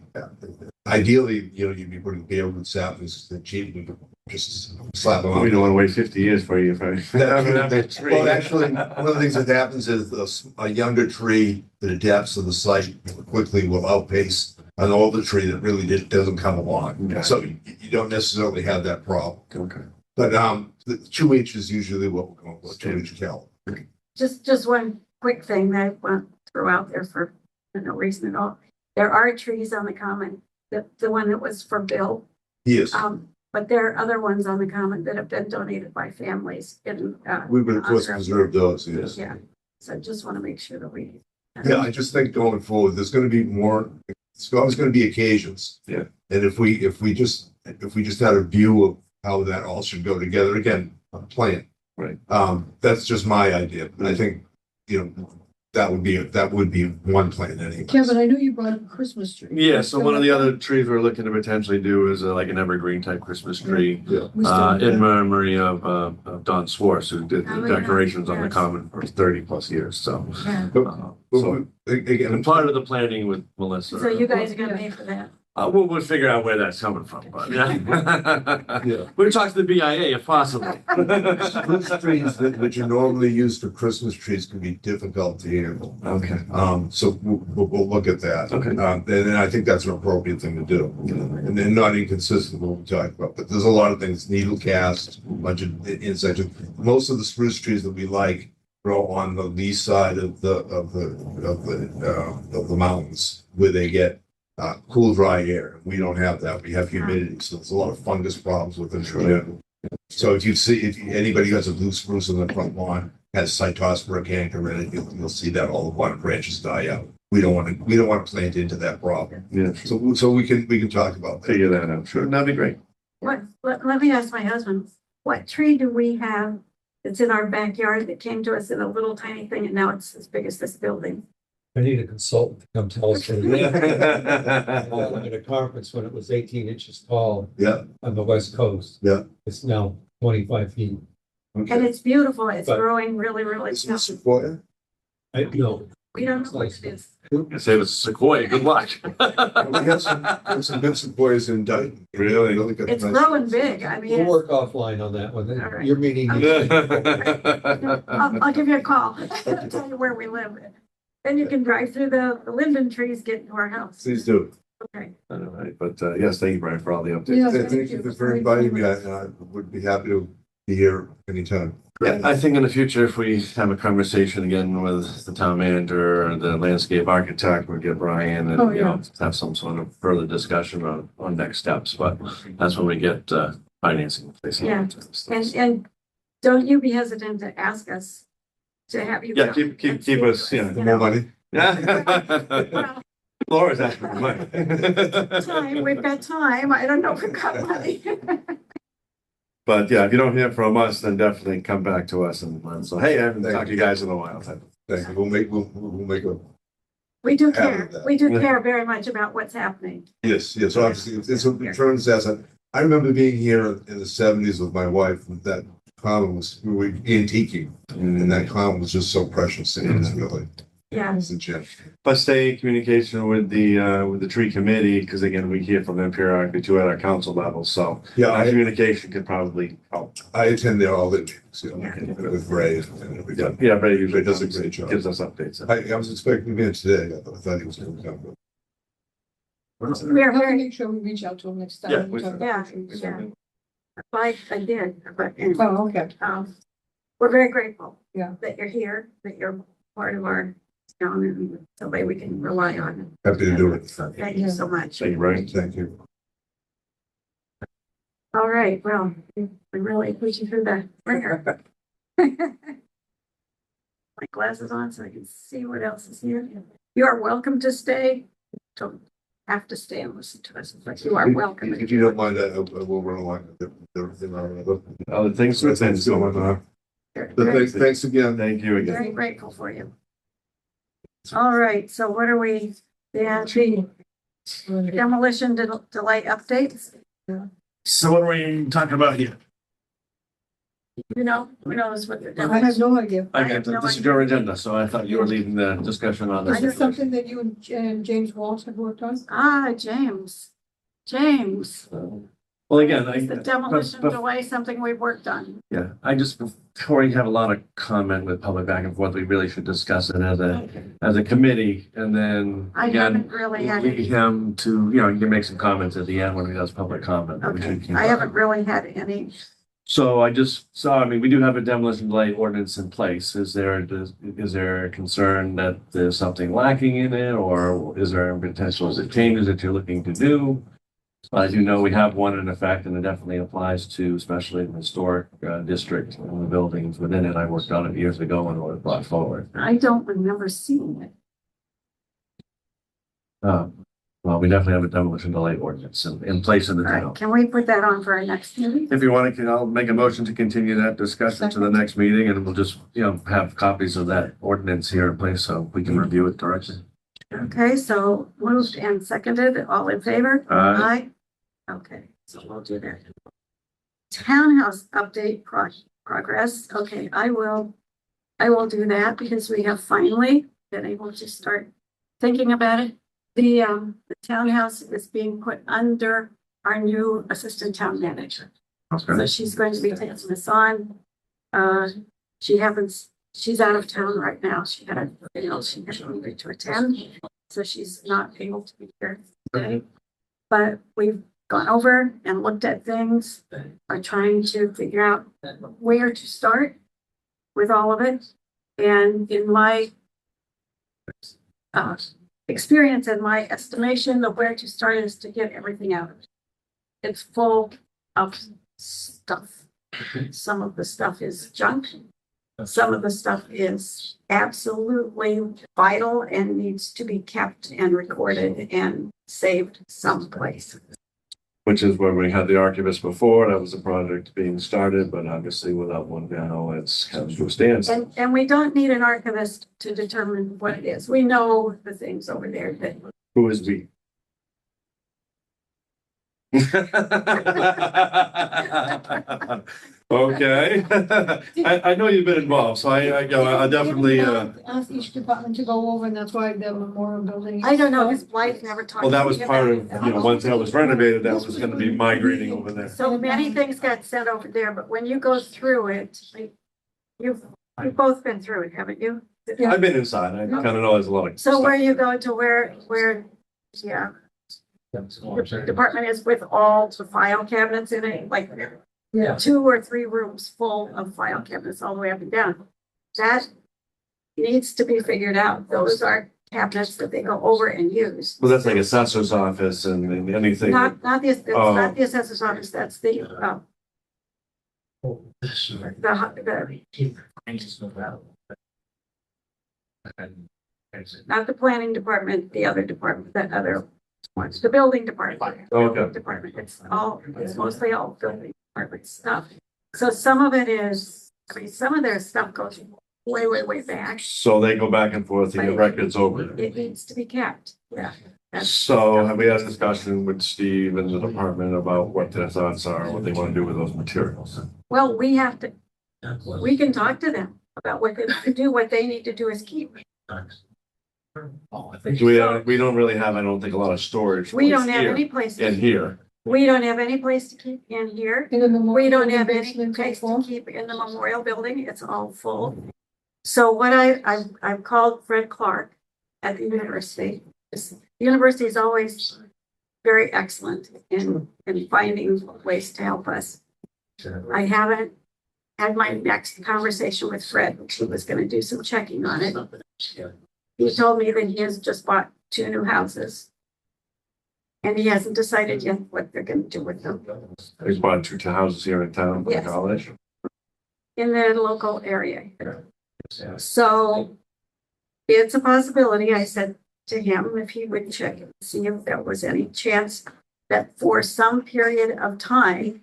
ideally, you'd be putting barewood saplings, they're cheap, you could just slap them on. We don't want to wait 50 years for you if I. Well, actually, one of the things that happens is a younger tree that adapts to the site quickly will outpace an older tree that really doesn't come along. Okay. So you don't necessarily have that problem. Okay. But the 2 inch is usually what we're going with, 2-inch caliber. Just one quick thing that I want to throw out there for no reason at all. There are trees on the common, the one that was for Bill. Yes, But there are other ones on the common that have been donated by families in. we would of course honor of- preserve those, yes. Yeah, so just want to make sure that we. Yeah, I just think going forward, there's gonna be more, it's always gonna be occasions. Yeah. And if we just if we just had a view of how that all should go together, again, a plan. Right. That's just my idea. I think, that would be one plan anyway. Kevin, I know you brought up a Christmas tree. Yeah, so one of the other trees we're looking to potentially do is like an evergreen type Christmas tree. Yeah. We still- In memory of Don Swartz, who did Oh, the yeah. decorations on the Yes. common for 30+ years, so. Yeah. So, Again, and part of the planning with Melissa. So you guys are gonna pay for that? We'll figure out where that's coming from, but yeah. yeah. We'll talk to the BIA if possible. Spruce trees that you normally use for Christmas trees can be difficult to handle. Okay. So we'll look at that. Okay. And then I think that's an appropriate thing to do. And then not inconsistent with what we talked about, but there's a lot of things, needle cast, a bunch of insects. Most of the spruce trees that we like grow on the lee side of the mountains where they get cool, dry air. We don't have that. We have humidity, so there's a lot of fungus problems with them. So if anybody who has a blue spruce in the front lawn has Cytospora canker in it, you'll see that all the bottom branches die out. We don't want to plant into that problem. Yeah, So we can talk about that. figure that out, sure, that'd be great. Let me ask my husband, what tree do we have that's in our backyard that came to us in a little tiny thing and now it's as big as this building? I need a consultant to come tell us. At a conference when it was 18 inches tall Yeah, on the west coast. yeah. It's now 25 feet. And Okay. it's beautiful. It's But- growing really, really Is slow. this Sequoia? No, We don't know what it is. I say it was Sequoia, good luck. We have some good Sequoias in Dayton. Really? good It's nice- growing big. I we'll mean, work offline on that one. All right. Your meeting. I'll give you a call. Tell you where we live. Then you can drive through the linden trees, get to our house. Please do. Okay. All right, but yes, thank you, Brian, for all the updates. Yeah. Thank you for inviting me. I would be happy to be here anytime. Yeah, I think in the future, if we have a conversation again with the town manager or the landscape architect, we'll get Brian Oh, and, have some sort of further discussion on next steps, but that's when we get financing in place. Yeah. And don't you be hesitant to ask us to have you. Yeah, come keep and speak us, to yeah. you More know. money? Yeah. Well, Laura's asking for money. time, we've got time. I don't know if we've got money. But yeah, if you don't hear from us, then definitely come back to us and so, hey, I haven't talked to you guys in a while. Thank you. We'll make a, We do Happy care. with that. We do care very much about what's happening. yes. So obviously, it's in terms as I remember being here in the 70s with my wife, and that common we were antiquing, and that common was just so precious. And it's really, Yeah. it's a gem. But stay in communication with the tree committee, because again, we hear from them periodically too at our council level, so Yeah, our communication could probably help. I attend there all the meetings, with Ray and everything. Yeah, Ray usually Does a great job. gives us updates. I was expecting him today. I thought he was going to come. We are We'll have to very, make sure we reach out to them next time. Yeah, and we- talk about yeah, trees. yeah. I did, but Oh, okay. we're very grateful. Yeah. That you're here, that you're part of our town and somebody we can rely on. Happy to do it. So thank you so much. Thank you, Brian. Thank you. All right, well, we really put you through the ringer. My glasses on so I can see what else is here. You are welcome to stay. Don't have to stay and listen to us, but you are welcome. If you don't mind, I will run along. Other things. Things going on. But thanks again. Thank you again. Very grateful for you. All right, so what are we, the demolition delay updates? So what are we talking about here? You know, who knows what the I have demolition? no idea. I Okay, have no this is idea. your agenda, so I thought you were leading the discussion on Is this. this something that you and James Walsh have worked on? Ah, James. Well, again, Is the demolition delay something we've worked on? yeah, I just, before you have a lot of comment with public back and forth, we really should discuss it as a committee, and then I again, haven't really had leave any, him to, you can make some comments at the end when he does public comment. which okay, he can- I haven't really had any. So I just saw, we do have a demolition delay ordinance in place. Is there a concern that there's something lacking in it, or is there a potential, is it changes that you're looking to do? As you know, we have one in effect, and it definitely applies to, especially the historic district and the buildings within it. I worked on it years ago and it was brought forward. I don't remember seeing it. Well, Well, we definitely have a demolition delay ordinance in place in the All right, town. can we put that on for our next meeting? If you want to, I'll make a motion to continue that discussion to the next meeting, and we'll just, have copies of that ordinance here in place so we can review it directly. Okay, so moved and seconded, all in favor? Aye. Okay, so we'll do that. Townhouse update progress. Okay, I will do that because we have finally been able to start thinking about it. The townhouse is being put under our new assistant town manager. So Okay. she's going to be taking this on. She's out of town right now. She had needed to attend, so she's not able to be here today. But we've gone over and looked at things, are trying to figure out where to start with all of it. And in my experience and my estimation of where to start is to get everything out. It's full of stuff. Some of the stuff is junk. Some of the stuff is absolutely vital and needs to be kept and recorded and saved someplace. Which is where we had the archivist before. That was a project being started, but obviously without one now, it's kind of to a standstill. And we don't need an archivist to determine what it is. We know the things over there that Who is we? Okay. I know you've been involved, so I definitely, Ask each department to go over, and that's why the memorial building. I don't know, his wife never talked. well, that to was me part about of, it. once that was renovated, that was gonna be migrating over there. So many things got sent over there, but when you go through it, you've both been through it, haven't you? I've been inside. I kind of know there's a lot of. So where stuff. you go to where, yeah, the department is with all the file cabinets in it, like Yeah. 2 or 3 rooms full of file cabinets all the way up and down. That needs to be figured out. Those are cabinets that they go over and use. Well, that's like assessor's office and anything. Not the, it's Oh. not the assessor's office, that's the not the planning department, the other department, that other ones, the building department. Okay. Department, it's mostly all building department stuff. So some of it is, some of their stuff goes way, way, way back. So they go back and forth and get records over. It needs to be kept, yeah. So have we had a discussion with Steve and the department about what their thoughts are, what they want to do with those materials? Well, we can talk to them about what they need to do. What they need to do is keep. We don't really have, I don't think, a lot of storage. We don't have here any place. In here. We don't have any place to keep in here. In the memorial We don't building have any basement place to full. keep in the memorial building. It's all full. So what I've called Fred Clark at the university. The university is always very excellent in finding ways to help us. I haven't had my next conversation with Fred, who was going to do some checking on it. He told me that he has just bought 2 new houses. And he hasn't decided yet what they're going to do with them He's bought 2 houses here in town for Yes. college. in their local area. So it's a possibility. I said to him if he would check and see if there was any chance that for some period of time,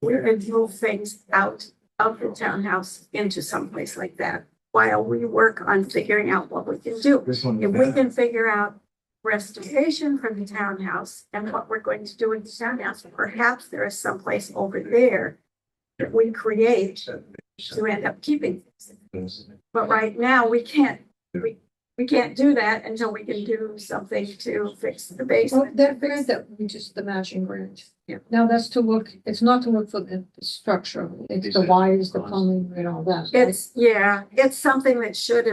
we could move things out of the townhouse into someplace like that while we work on figuring out what we can do. If we can figure out restoration from the townhouse and what we're going to do with the townhouse, perhaps there is someplace over there that we create to end up keeping things. But right now, we can't do that until we can do something to fix the Well, basement. that grant that we just, the matching grant. Yeah. Now that's to look, it's not to look for the structure, it's the wires, the plumbing and all that. right? It's something that should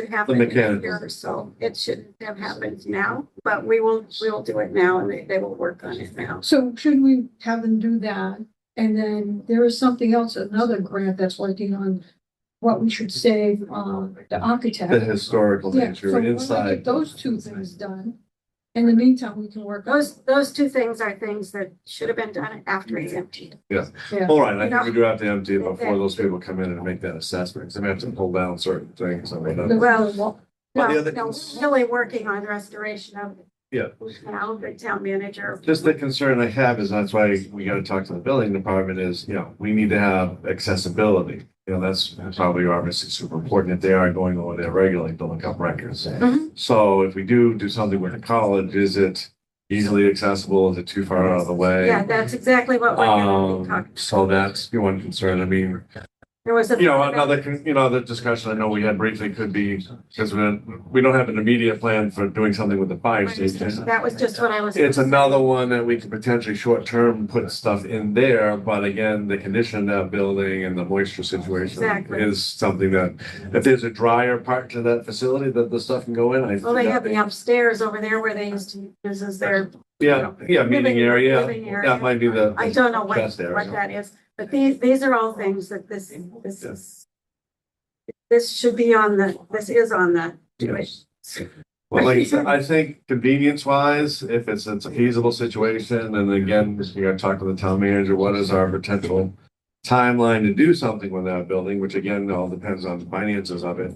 happen in a mechanical. year or so. It shouldn't have happened now, but we will do it now and they will work on it now. So should we have them do that? And then there is something else, another grant that's working on what we should save, the architect. The historical Yeah, so nature when I inside. get those 2 things done, in the meantime, we can work on. Those 2 things are things that should have been done after it's emptied. Yeah. All right, I think we do have to empty it before those people come in and make that assessment, because they have to pull down certain things. I mean, The- Well, But the No, other- no, really working on restoration of Yeah. now the town manager. Just the concern I have is that's why we gotta talk to the building department is, we need to have accessibility. That's probably obviously super important if they are going over there regularly to look up records. Mhm. So if we do something with the college, is it easily accessible? Is it too far out of the way? Yeah, that's exactly what we're gonna be talking. So that's the one concern. I mean, There was a. the discussion I know we had briefly could be, because we don't have an immediate plan for doing something with the fire station. That was just what I was. It's another one that we could potentially short-term put stuff in there, but again, the condition of that building and the moisture situation Exactly. is something that, if there's a drier part to that facility that the stuff can go in, Well, they have the upstairs over there where they used to use as their, Yeah, meeting area, living area. that might be the. I don't know what best area. that is, but these are all things that this is. This should be on this is on the. Yes. Well, like I said, I think convenience wise, if it's a feasible situation, and again, you gotta talk to the town manager, what is our potential timeline to do something with that building, which again, all depends on the finances of it.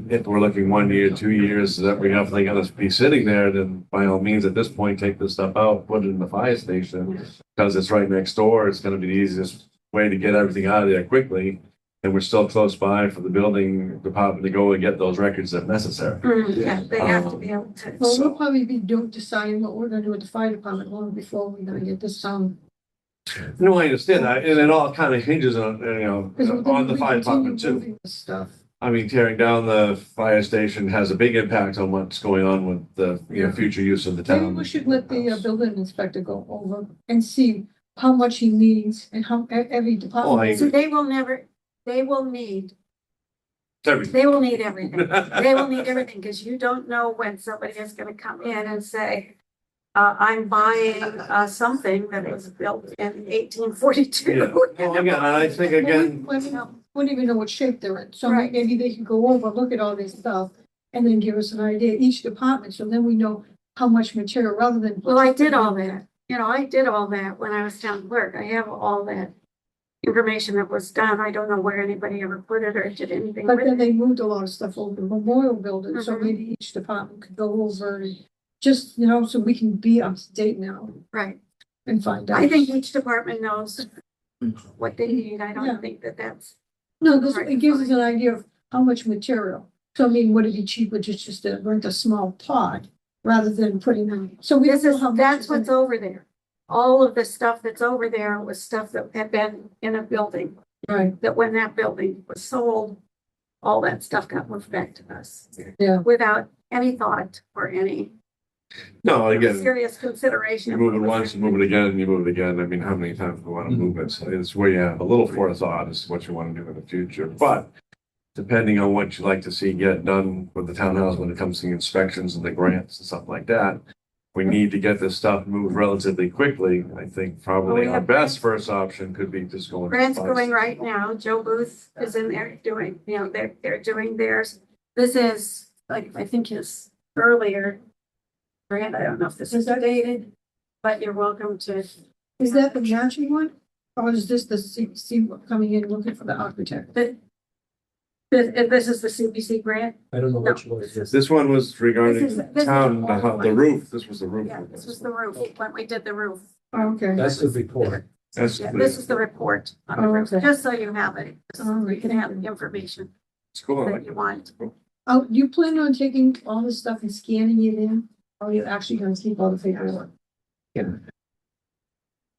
If we're looking 1 year, 2 years, that we're definitely gonna be sitting there, then by all means, at this point, take this stuff out, put it in the fire station. Because it's right next door, it's gonna be the easiest way to get everything out of there quickly. And we're still close by for the building department to go and get those records if necessary. Yeah, they have to be able to. Well, we'll probably be deciding what we're gonna do with the fire department long before we're gonna get this, No, I understand that, and it all kind of hinges on, because we're on gonna the fire department too. moving this stuff. I mean, tearing down the fire station has a big impact on what's going on with the, future use of the Maybe town. we should let the building inspector go over and see how much he needs and how every Oh, department. So they will need Everything. They will need everything. They will need everything, because you don't know when somebody is gonna come in and say, I'm buying, something that was built in 1842. Yeah. Well, again, and I think again, We don't even know what shape they're in, so Right. maybe they can go over, look at all this stuff, and then give us an idea, each department, so then we know how much material, rather than. Well, I did all that. I did all that when I was town clerk. I have all that information that was done. I don't know where anybody ever put it or did anything But with then it. they moved a lot of stuff over to Memorial Building, so Mhm. maybe each department could go over and just, so we can be up to date now Right. and find out. I think each department knows what they need. I Yeah. don't think that that's. No, this, Right. it gives us an idea of how much material. So I mean, would it be cheaper just to rent a small pod rather than putting them, so we This don't know is, how much. that's is in what's it. over there. All of the stuff that's over there was stuff that had been in a building, Right, that when that building was sold, all that stuff got moved back to us. Yeah. Without any thought or any no, again, serious consideration. you of move it what was once, you move it again, you move it again. I mean, how many times do we want to move it? So it's where you have a little forethought as to what you want to do in the future. But depending on what you'd like to see get done with the townhouse when it comes to the inspections and the grants and stuff like that, we need to get this stuff moved relatively quickly. I think Well, probably we our have best first option could be just going. to Grant's the fire going right now. Joe Booth is in there doing, they're doing theirs. This is like, I think his earlier grant. I don't know if this is dated, but you're welcome to. is that the matching one? Or is this the C coming in looking for the architect? This is the CPC grant. I don't know No. which one it is. This one was regarding This is town, the old the one. roof. This was the roof. Yeah, this was the roof, when we did the roof. Oh, okay. That's the report. That's, Yeah, this is the report on the Oh, roof, okay. just so you have it. Oh, You can have the information it's cool. I that like you it. want. Oh, you plan on taking all this stuff and scanning it in? Or are you actually gonna keep all the paperwork?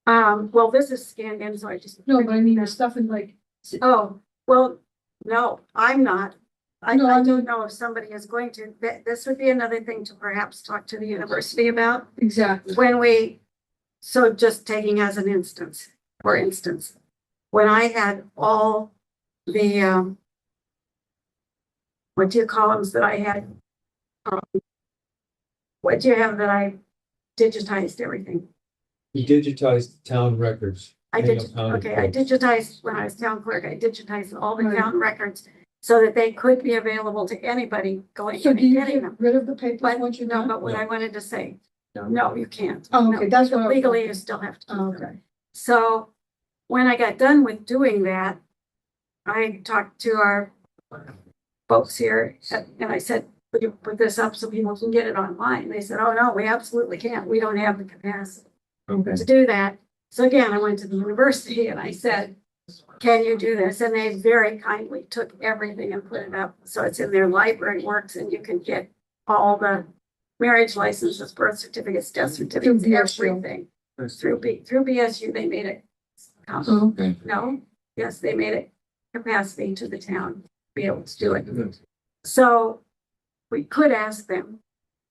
Well, this is scanned in, so I just. No, but I mean, the stuff in like, Oh, well, no, I'm not. I No, I don't mean- know if somebody is going to, this would be another thing to perhaps talk to the university about. exactly. When so just taking as an instance, for instance, when I had all the, what do you call them that I had? What do you have that I digitized everything? You digitized town records. I did, okay, I digitized, when I was town clerk, I digitized all the Right. town records so that they could be available to anybody going So in do and you getting get them. rid of the papers But once you're no, done? but what I wanted to say, no, you can't. Oh, No, okay, that's what I was legally, wondering. you still have to. keep Oh, them. okay. So when I got done with doing that, I talked to our folks here and I said, would you put this up so people can get it online? They said, oh, no, we absolutely can't. We don't have the capacity Okay. to do that. So again, I went to the university and I said, can you do this? And they very kindly took everything and put it up. So it's in their library works and you can get all the marriage licenses, birth certificates, death certificates, BSU. everything. Through BSU, they made it. Oh, okay. No, yes, they made it capacity to the town to be able to do it. So we could ask them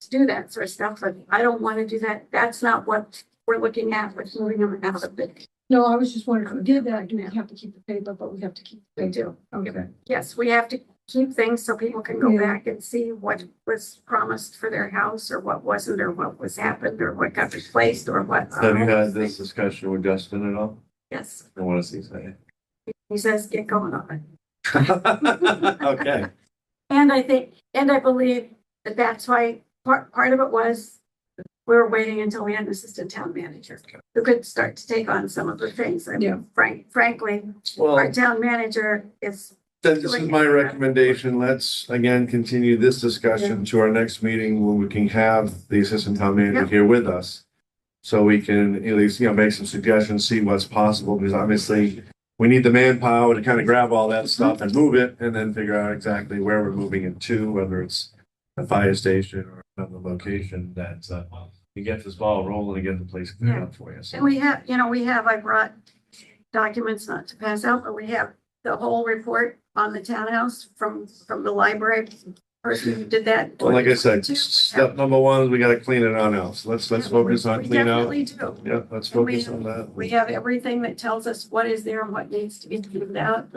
to do that sort of stuff, but I don't want to do that. That's not what we're looking at with moving them out of it. No, I was just wondering, if we did that, do we have to keep the paper, but we have to keep the We paper? do. Okay. Yes, we have to keep things so people can go Yeah. back and see what was promised for their house or what wasn't, or what was happened, or what got replaced, or what. Have you had this discussion with Justin at all? Yes, I want to see something. he says, get going on it. Okay. And I believe that that's why part of it was we were waiting until we had an assistant town manager who could start to take on some of the things. I Yeah. mean, frankly, Well, our town manager is, then this is my recommendation. Let's again continue this discussion to our next meeting when we can have the assistant town manager Yeah. here with us. So we can at least, make some suggestions, see what's possible, because obviously we need the manpower to kind of grab all that stuff and move it and then figure out exactly where we're moving it to, whether it's a fire station or another location that you get this ball rolling and get the place cleared up for you. So and we have, I brought documents not to pass out, but we have the whole report on the townhouse from the library person who did that. well, like I said, Two. step number one is we gotta clean it on out. So let's focus on We clean out. definitely do. Yeah, let's And we- focus on that. We have everything that tells us what is there and what needs to be cleaned out.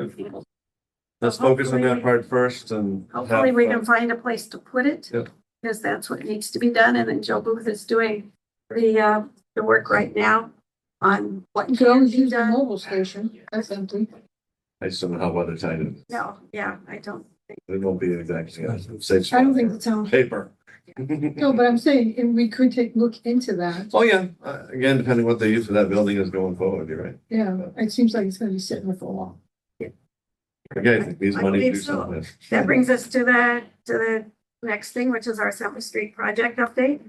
Let's focus on that part first and. Hopefully we can find a place to put it. Yep. Because that's what needs to be done. And then Joe Booth is doing the work right now on what You could can always be use the done. mobile station, that's empty. I just don't know how weathertight it is. No, yeah, I don't think. It won't be exactly, safe. I don't think the town, Paper. no, but I'm saying, and we could look into that. Oh, yeah, again, depending what they use for that building is going forward, you're right. Yeah, it seems like it's gonna be sitting there for a while. Again, I think these I money do believe so. something. with. That brings us to the next thing, which is our Summer Street project update.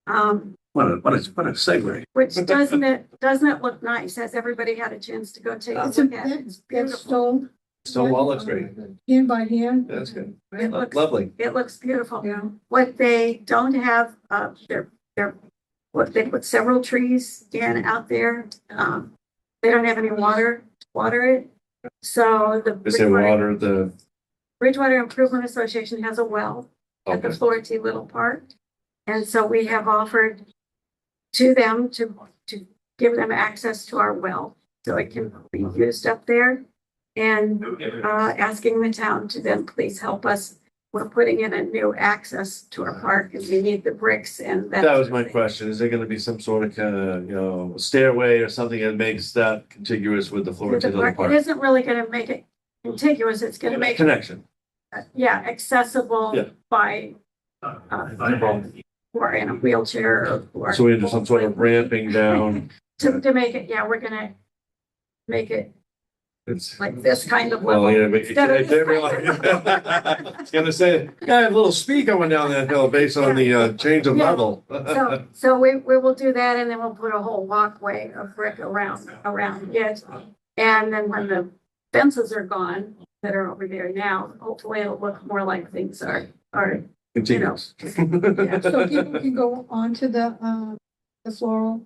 What a segue. Which doesn't it look nice? Has everybody had a chance to go take a It's a, look at it? It's that beautiful. stone. Stone wall looks great. Hand by hand. That's good. It looks, Lovely. it looks beautiful. Yeah. What they don't have, they put several trees in out there. They don't have any water to water it. So the Is there water, the, Bridgewater Improvement Association has a well at the okay, Flority Little Park. And so we have offered to them to give them access to our well, so it can be used up there. And asking the town to then please help us. We're putting in a new access to our park and we need the bricks and that. that was my question. Is there gonna be some sort of kind of, stairway or something that makes that contiguous with the floor With to the the park. park? It isn't really gonna make it contiguous, it's gonna make it, Connection. accessible Yeah. by people who are in a wheelchair or who are. So we do some sort of ramping down. To make it, yeah, we're gonna make it It's, like this kind of well, level. yeah, but instead of I this realize. kind I of- was gonna say, yeah, I have a little speed going down that hill based on the change of Yeah. level. So we will do that and then we'll put a whole walkway of brick around it. And then when the fences are gone that are over there now, hopefully it'll look more like things are. Continuous. So people can go onto the floral.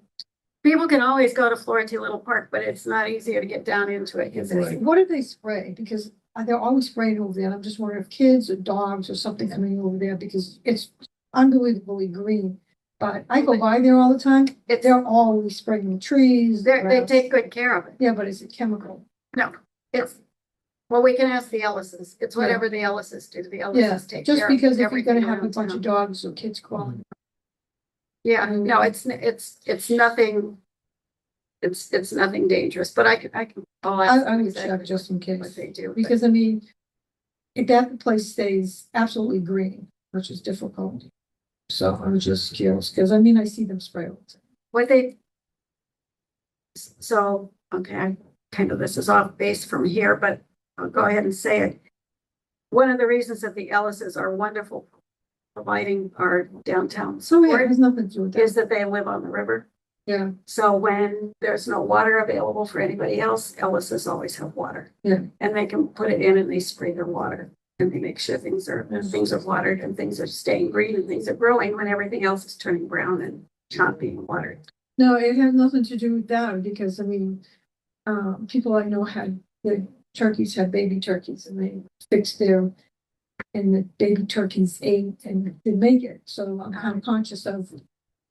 People can always go to Flority Little Park, but it's not easier to get down into it because it's, Right. What do they spray? Because they're always spraying over there. And I'm just wondering if kids or dogs or something coming over there because it's unbelievably green. But I go by there all the time. it's, They're always spraying the trees. the they grass. take good care of it. Yeah, but is it chemical? No, it's, well, we can ask the Ellises. It's whatever the Ellises do. The Yeah, Ellises take just care of because if you're everything gonna have a around bunch of town. dogs or kids crawling. Yeah, no, it's nothing. It's nothing dangerous, but I'll ask I them would check exactly just in what case. they do. Because I mean, if that place stays absolutely green, which is difficult. So I'm just curious, because I mean, I see them spray all the time. What they, so, okay, this is off base from here, but I'll go ahead and say it. One of the reasons that the Ellises are wonderful providing our downtown So yeah, it support has nothing to do with is that. that they live on the river. Yeah, So when there's no water available for anybody else, Ellis's always have water. Yeah. And they can put it in and they spray their water. And they make sure things are watered and things are staying green and things are growing when everything else is turning brown and not being watered. no, it has nothing to do with that because I mean, people I know had the turkeys had baby turkeys and they fixed their and the baby turkeys ate and did make it. So I'm conscious of,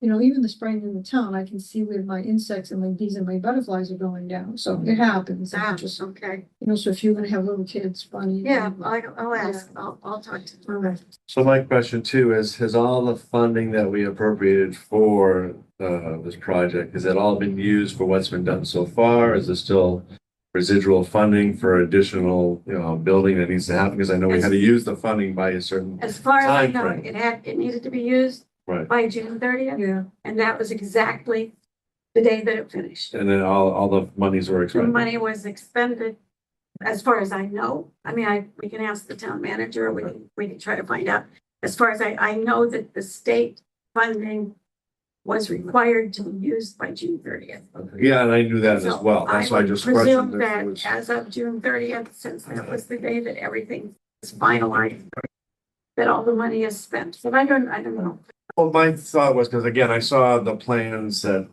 even the spraying in the town, I can see where my insects and my bees and my butterflies are going down. So it happens. And I just, Okay. so if you're gonna have little kids, funny. Yeah, I'll ask. I'll talk to them. Alright. So my question too is, has all the funding that we appropriated for this project, has it all been used for what's been done so far? Is there still residual funding for additional, building that needs to happen? Because I know we had to use the funding by a certain, As far as I know, Timeframe. it needed to be used right? by June 30th. Yeah, And that was exactly the day that it finished. And then all the monies were The expended. money was expended, as far as I know. I mean, we can ask the town manager, we can try to find out. As far as I know that the state funding was required to be used by June 30th. Yeah, and I knew that as So well. That's why I would just presume questioned. if it that was- as of June 30th, since that was the day that everything was finalized, that all the money is spent. But I don't know. Well, my thought was, because again, I saw the plans that,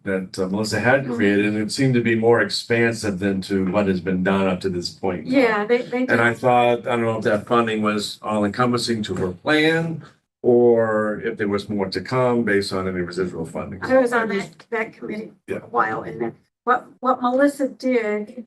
that Melissa had created, and it seemed to be more expansive than to what has been done up to this point. Yeah, they And I did. thought, I don't know if that funding was all encompassing to her plan, or if there was more to come based on any residual funding. I was on that committee for Yeah. a while, and then what Melissa did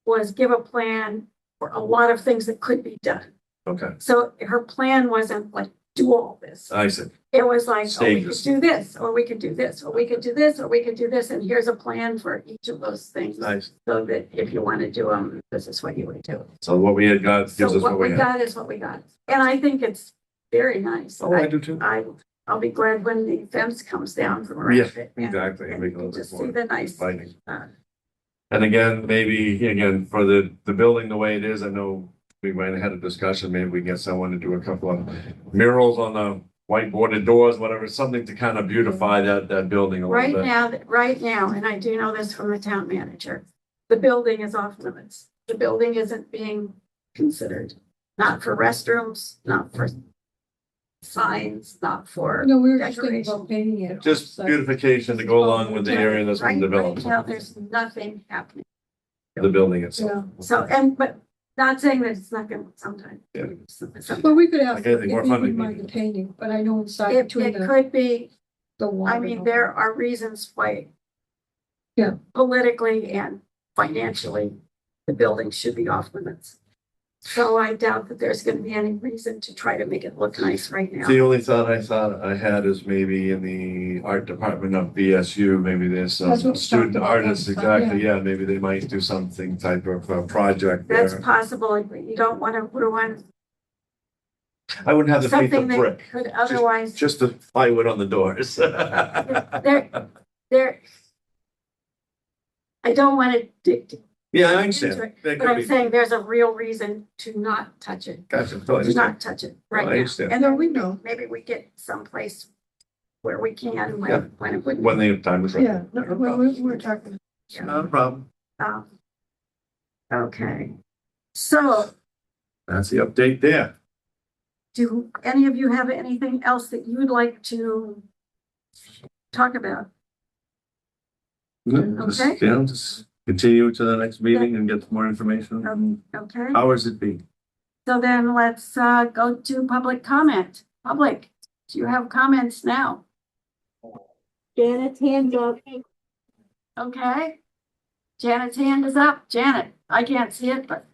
was give a plan for a lot of things that could be done. Okay, So her plan wasn't like, do all this. I see. It was like, oh, we could Stages. do this, or we could do this, or we could do this, or we could do this, and here's a plan for each of those things. Nice. So that if you want to do them, this is what you would do. So what we had got gives So us what we had. got is what we got. And I think it's very nice. Oh, I do too. I'll be glad when the fence comes down from around Yeah, it. exactly. And Make it a little just bit see more the nice. inviting. uh, And again, maybe, again, for the building the way it is, I know we might have had a discussion, maybe we get someone to do a couple of murals on the whiteboarded doors, whatever, something to kind of beautify that building a little Right bit. now, and I do know this from the town manager, the building is off limits. The building isn't being considered, not for restrooms, not for signs, not for. no, we were just thinking Decoration. about painting it. Just So- beautification to go along with the area that's been Right developed, now, there's nothing happening. the building itself. Yeah, So, but not saying that it's not gonna sometime. Yeah. but we could ask, Okay, if the more we funding wouldn't mind needed. the painting, but I know inside It between the could be, wall. I mean, there are reasons why. Yeah. Politically and financially, the building should be off limits. So I doubt that there's gonna be any reason to try to make it look nice right now. The only thought I had is maybe in the art department of BSU, maybe there's some That's what we student talked about artists, last time, exactly, yeah, maybe they might do something type of project That's there. possible, but you don't wanna ruin I wouldn't have the faith something of that brick, could otherwise, just the plywood on the doors. there. I don't wanna Yeah, I understand. Into That but could I'm be, saying there's a real reason to not touch it. gotcha, totally To understand. not touch it right I now. understand. And then we know. maybe we get someplace where we can, Yeah. when it wouldn't. When the time is right. Yeah, no, well, we're talking, Not a problem. Um, Okay, so That's the update there. do any of you have anything else that you would like to talk about? Just, Okay. just continue to the next meeting and get more information. Okay, Hours it be? so then let's go to public comment. Public, do you have comments now? Janet's hands up. Okay. Janet's hand is up. Janet, I can't see it, but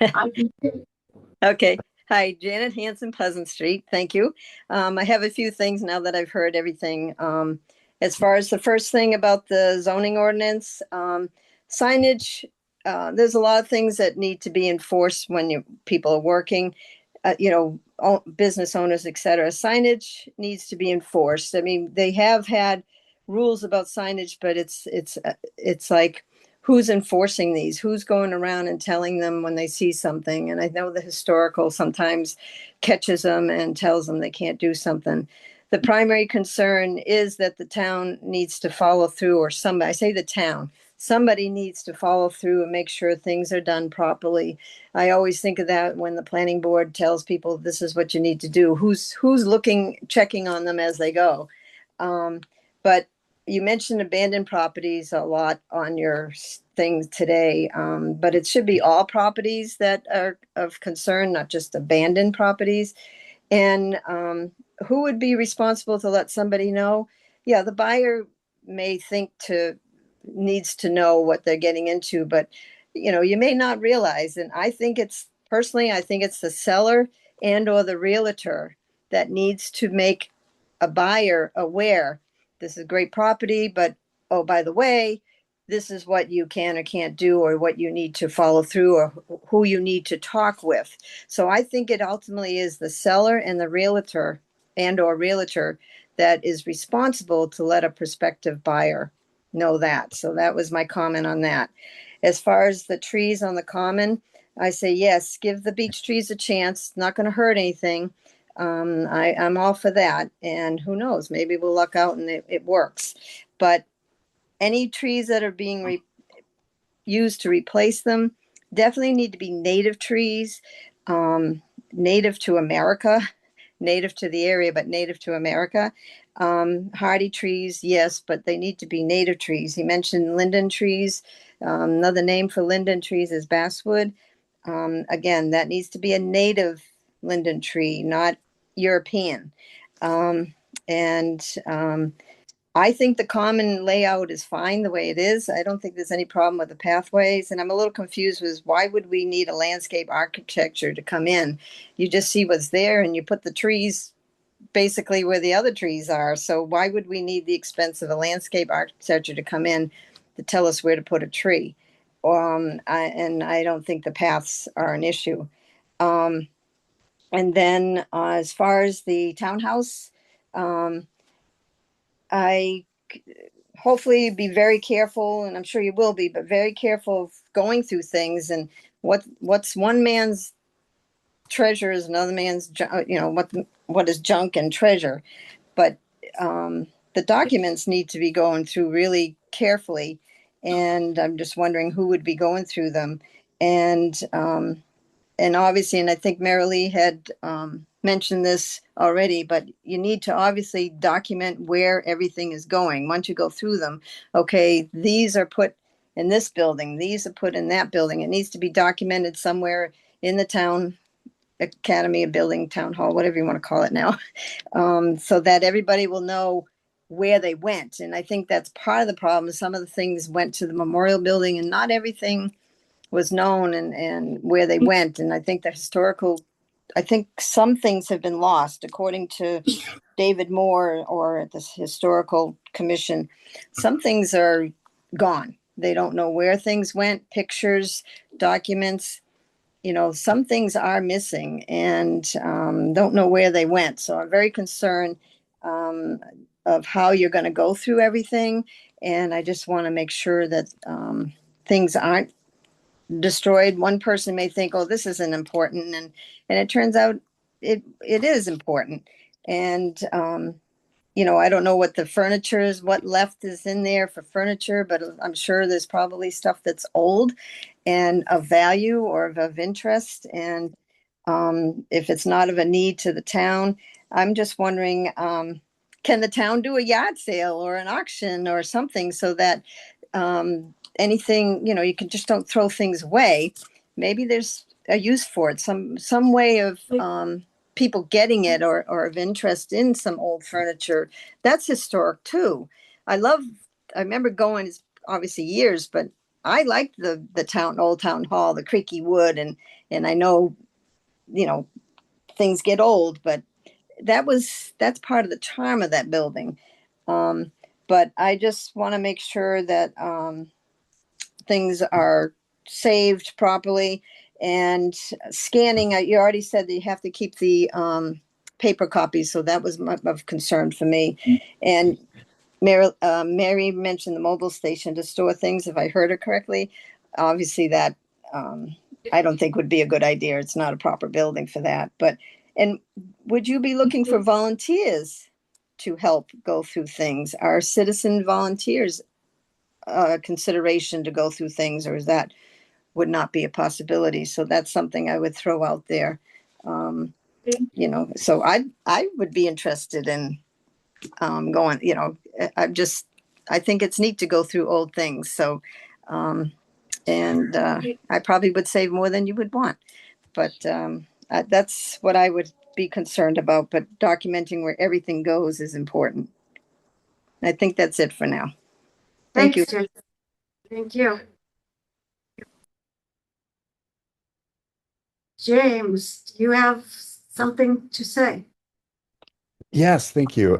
I can see it. Okay. Hi, Janet Hanson, Pleasant Street. Thank you. I have a few things now that I've heard everything. As far as the first thing about the zoning ordinance, signage, there's a lot of things that need to be enforced when people are working, business owners, et cetera. Signage needs to be enforced. I mean, they have had rules about signage, but it's like, who's enforcing these? Who's going around and telling them when they see something? And I know the historical sometimes catches them and tells them they can't do something. The primary concern is that the town needs to follow through, or somebody, I say the town, somebody needs to follow through and make sure things are done properly. I always think of that when the planning board tells people this is what you need to do. Who's looking, checking on them as they go? But you mentioned abandoned properties a lot on your thing today, but it should be all properties that are of concern, not just abandoned properties. And who would be responsible to let somebody know? Yeah, the buyer may think needs to know what they're getting into, but you may not realize. And I think it's the seller and or the realtor that needs to make a buyer aware. This is great property, but oh, by the way, this is what you can or can't do, or what you need to follow through, or who you need to talk with. So I think it ultimately is the seller and the realtor and or realtor that is responsible to let a prospective buyer know that. So that was my comment on that. As far as the trees on the common, I say, yes, give the beech trees a chance. Not going to hurt anything. I'm all for that. And who knows, maybe we'll luck out and it works. But any trees that are being used to replace them definitely need to be native trees, native to America, native to the area, but native to America. Hardy trees, yes, but they need to be native trees. He mentioned linden trees. Another name for linden trees is basswood. Again, that needs to be a native linden tree, not European. I think the common layout is fine the way it is. I don't think there's any problem with the pathways. And I'm a little confused with why would we need a landscape architecture to come in? You just see what's there and you put the trees basically where the other trees are. So why would we need the expense of a landscape architecture to come in to tell us where to put a tree? I don't think the paths are an issue. And then as far as the townhouse, I hopefully be very careful, and I'm sure you will be, but very careful of going through things, and what's one man's treasure is another man's, what is junk and treasure. But the documents need to be going through really carefully, and I'm just wondering who would be going through them. And obviously, and I think Marilee had mentioned this already, but you need to obviously document where everything is going. Once you go through them, okay, these are put in this building, these are put in that building. It needs to be documented somewhere in the town academy, a building, town hall, whatever you want to call it now, so that everybody will know where they went. And I think that's part of the problem. Some of the things went to the memorial building and not everything was known and where they went. And I think some things have been lost, according to David Moore or the Historical Commission. Some things are gone. They don't know where things went, pictures, documents. Some things are missing and don't know where they went. So I'm very concerned of how you're going to go through everything. And I just want to make sure that things aren't destroyed. One person may think, oh, this isn't important. And it turns out it is important. And, I don't know what the furniture is, what left is in there for furniture, but I'm sure there's probably stuff that's old and of value or of interest. And if it's not of a need to the town, I'm just wondering, can the town do a yard sale or an auction or something so that anything, you can just don't throw things away. Maybe there's a use for it, some way of people getting it or of interest in some old furniture. That's historic too. I remember going, it's obviously years, but I liked the old town hall, the creaky wood, and I know, things get old, but that's part of the charm of that building. But I just want to make sure that things are saved properly. And scanning, you already said that you have to keep the paper copies, so that was of concern for me. And Mary mentioned the mobile station to store things, if I heard her correctly. Obviously that, I don't think would be a good idea. It's not a proper building for that, but, and would you be looking for volunteers to help go through things? Are citizen volunteers consideration to go through things, or is that would not be a possibility? So that's something I would throw out there. So I would be interested in going, I think it's neat to go through old things. So, I probably would save more than you would want, but that's what I would be concerned about. But documenting where everything goes is important. I think that's it for now. Thank you. Thanks, Jason. Thank you. James, do you have something to say? Yes, thank you.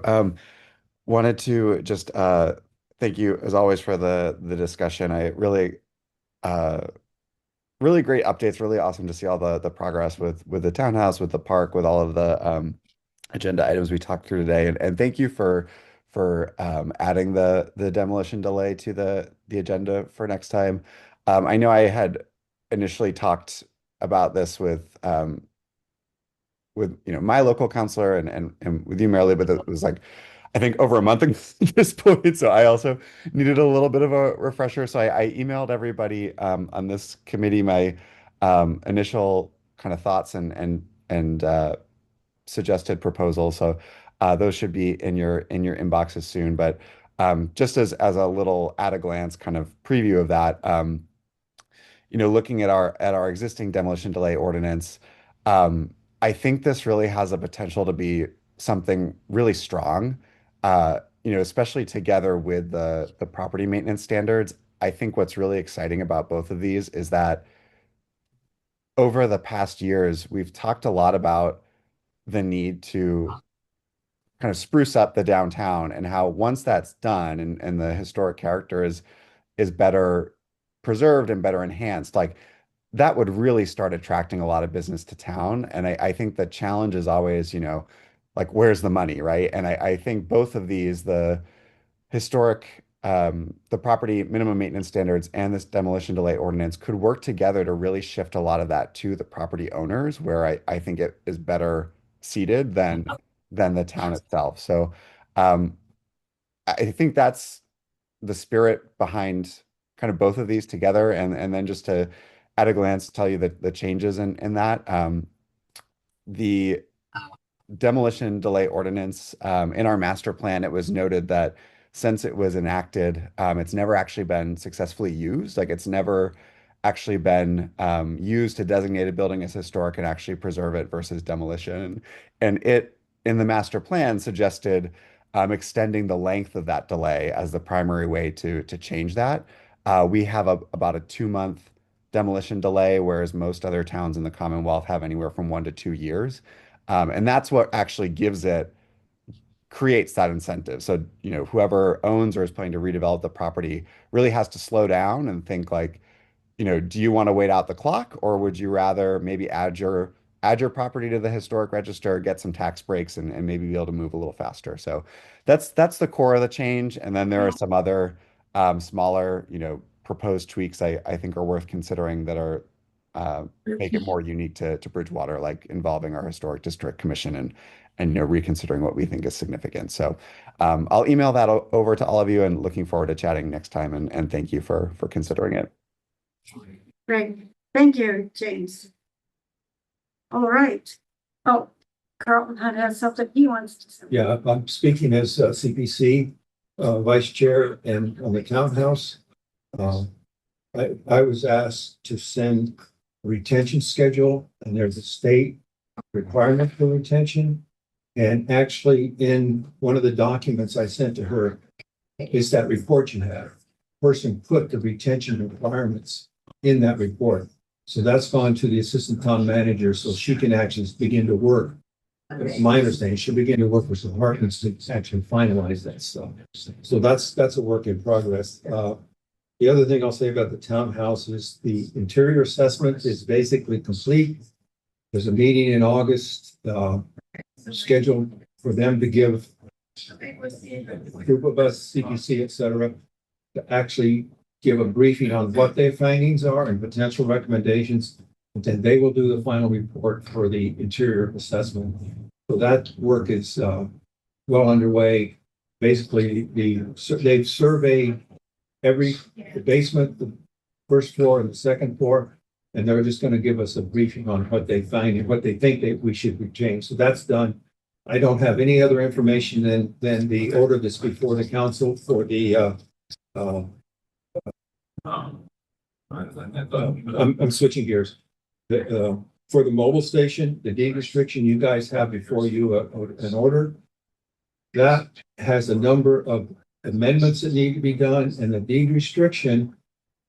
Wanted to just thank you as always for the discussion. I really really great updates, really awesome to see all the progress with the townhouse, with the park, with all of the agenda items we talked through today. And thank you for adding the demolition delay to the agenda for next time. I know I had initially talked about this with my local counselor and with you, Marilee, but it was like I think over a month ago at this point. So I also needed a little bit of a refresher. So I emailed everybody on this committee my initial kind of thoughts and suggested proposals. So those should be in your inboxes soon. But just as a little at a glance kind of preview of that, looking at our existing demolition delay ordinance, I think this really has a potential to be something really strong. Especially together with the property maintenance standards. I think what's really exciting about both of these is that over the past years, we've talked a lot about the need to kind of spruce up the downtown and how once that's done and the historic character is better preserved and better enhanced, like that would really start attracting a lot of business to town. And I think the challenge is always, like where's the money, right? And I think both of these, the historic, the property minimum maintenance standards and this demolition delay ordinance could work together to really shift a lot of that to the property owners, where I think it is better seated than the town itself. So I think that's the spirit behind kind of both of these together. And then just to at a glance tell you the changes in that. The demolition delay ordinance, in our master plan, it was noted that since it was enacted, it's never actually been successfully used. Like it's never actually been used to designate a building as historic and actually preserve it versus demolition. And it, in the master plan, suggested extending the length of that delay as the primary way to change that. We have about a 2-month demolition delay, whereas most other towns in the Commonwealth have anywhere from 1 to 2 years. And that's what actually creates that incentive. So, whoever owns or is planning to redevelop the property really has to slow down and think like, do you want to wait out the clock, or would you rather maybe add your property to the historic register, get some tax breaks, and maybe be able to move a little faster. So that's the core of the change. And then there are some other smaller, proposed tweaks I think are worth considering that are make it more unique to Bridgewater, like involving our historic district commission and reconsidering what we think is significant. So I'll email that over to all of you, and looking forward to chatting next time. And thank you for considering it. Great. Thank you, James. All right. Oh, Carlton has something he wants to say. Yeah, I'm speaking as CPC vice chair and on the townhouse. I was asked to send a retention schedule, and there's a state requirement for retention. And actually, in one of the documents I sent to her is that report you have. Person put the retention requirements in that report. So that's gone to the assistant town manager, so she can actually begin to work. My understanding, she'll begin to work with some departments to actually finalize that stuff. So that's a work in progress. The other thing I'll say about the townhouse is the interior assessment is basically complete. There's a meeting in August scheduled for them to give group of us, CPC, et cetera, to actually give a briefing on what their findings are and potential recommendations. And then they will do the final report for the interior assessment. So that work is well underway. Basically, they've surveyed the basement, the first floor and the second floor, and they're just going to give us a briefing on what they find and what they think that we should change. So that's done. I don't have any other information than the order that's before the council for the I'm switching gears. For the mobile station, the deed restriction you guys have before you, an order, that has a number of amendments that need to be done, and the deed restriction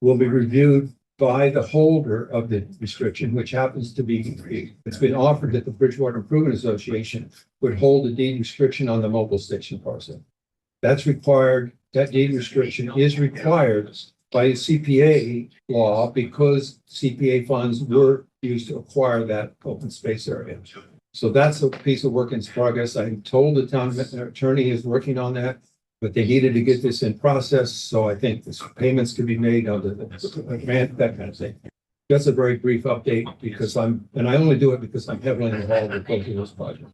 will be reviewed by the holder of the restriction, which happens to be, it's been offered that the Bridgewater Improvement Association would hold a deed restriction on the mobile station parcel. That's required, that deed restriction is required by the CPA law because CPA funds were used to acquire that open space area. So that's a piece of work in progress. I'm told the town attorney is working on that, but they needed to get this in process. So I think this payments can be made on the grant, that kind of thing. That's a very brief update because I only do it because I'm heavily involved with both of those projects.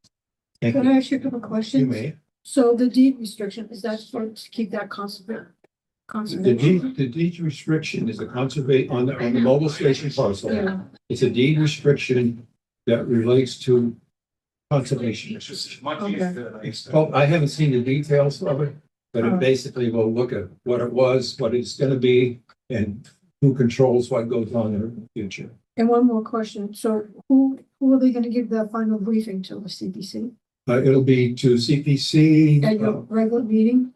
Thank Can you. I ask you a couple of You questions? may. So the deed restriction, is that for to keep that The conservation? deed restriction is a on the mobile station parcel. Yeah, It's a deed restriction that relates to conservation issues. okay, Well, I haven't seen the details of it, but it basically will look at what it was, what it's gonna be, and who controls what goes on in the future. and one more question, so who are they gonna give the final briefing to, the CPC? It'll be to CPC. At your regular meeting?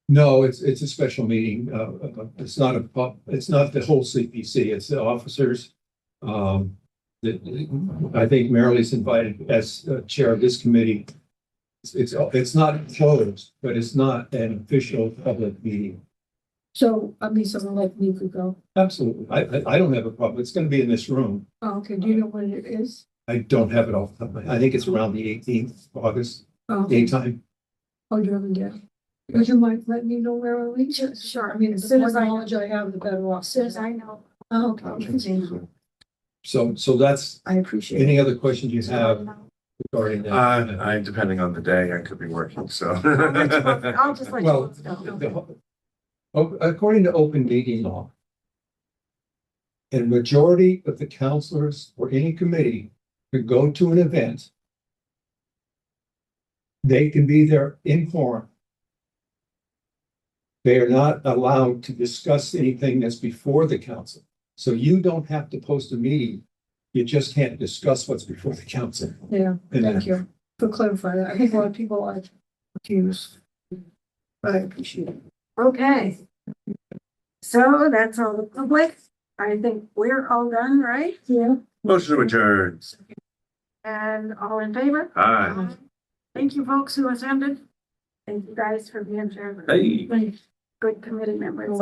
No, it's a special meeting. It's not it's not the whole CPC, it's the officers. I think Marilee's invited as chair of this committee. It's not closed, but it's not an official public meeting. So, I mean, someone like me could go, Absolutely. I don't have a problem. It's going to be in this room. oh, okay, do you know when it is? I don't have it off the top of my head. I think it's around the 18th of August, Oh, daytime. oh, you haven't yet? Would you mind letting me know where I'll reach? Sure. I mean, As the soon more as I know. knowledge I have, the better off. As soon as I know. Oh, okay, So that's, I appreciate it. any other questions you have regarding that? I, depending on the day, I could be working, so. I'll just let you Well, know. according to open meeting law, a majority of the counselors or any committee could go to an event. They can be there in quorum. They are not allowed to discuss anything that's before the council. So you don't have to post a meeting. You just can't discuss what's before the council. Yeah, And thank you for clarifying that. I think a lot of people are confused. But I appreciate it. Okay. So that's all the public. I think we're all done, right? Yeah. Motion to adjourn. And all in favor? Aye. Thank you, folks who attended. Thank you guys for being here. Hey. Good committee members.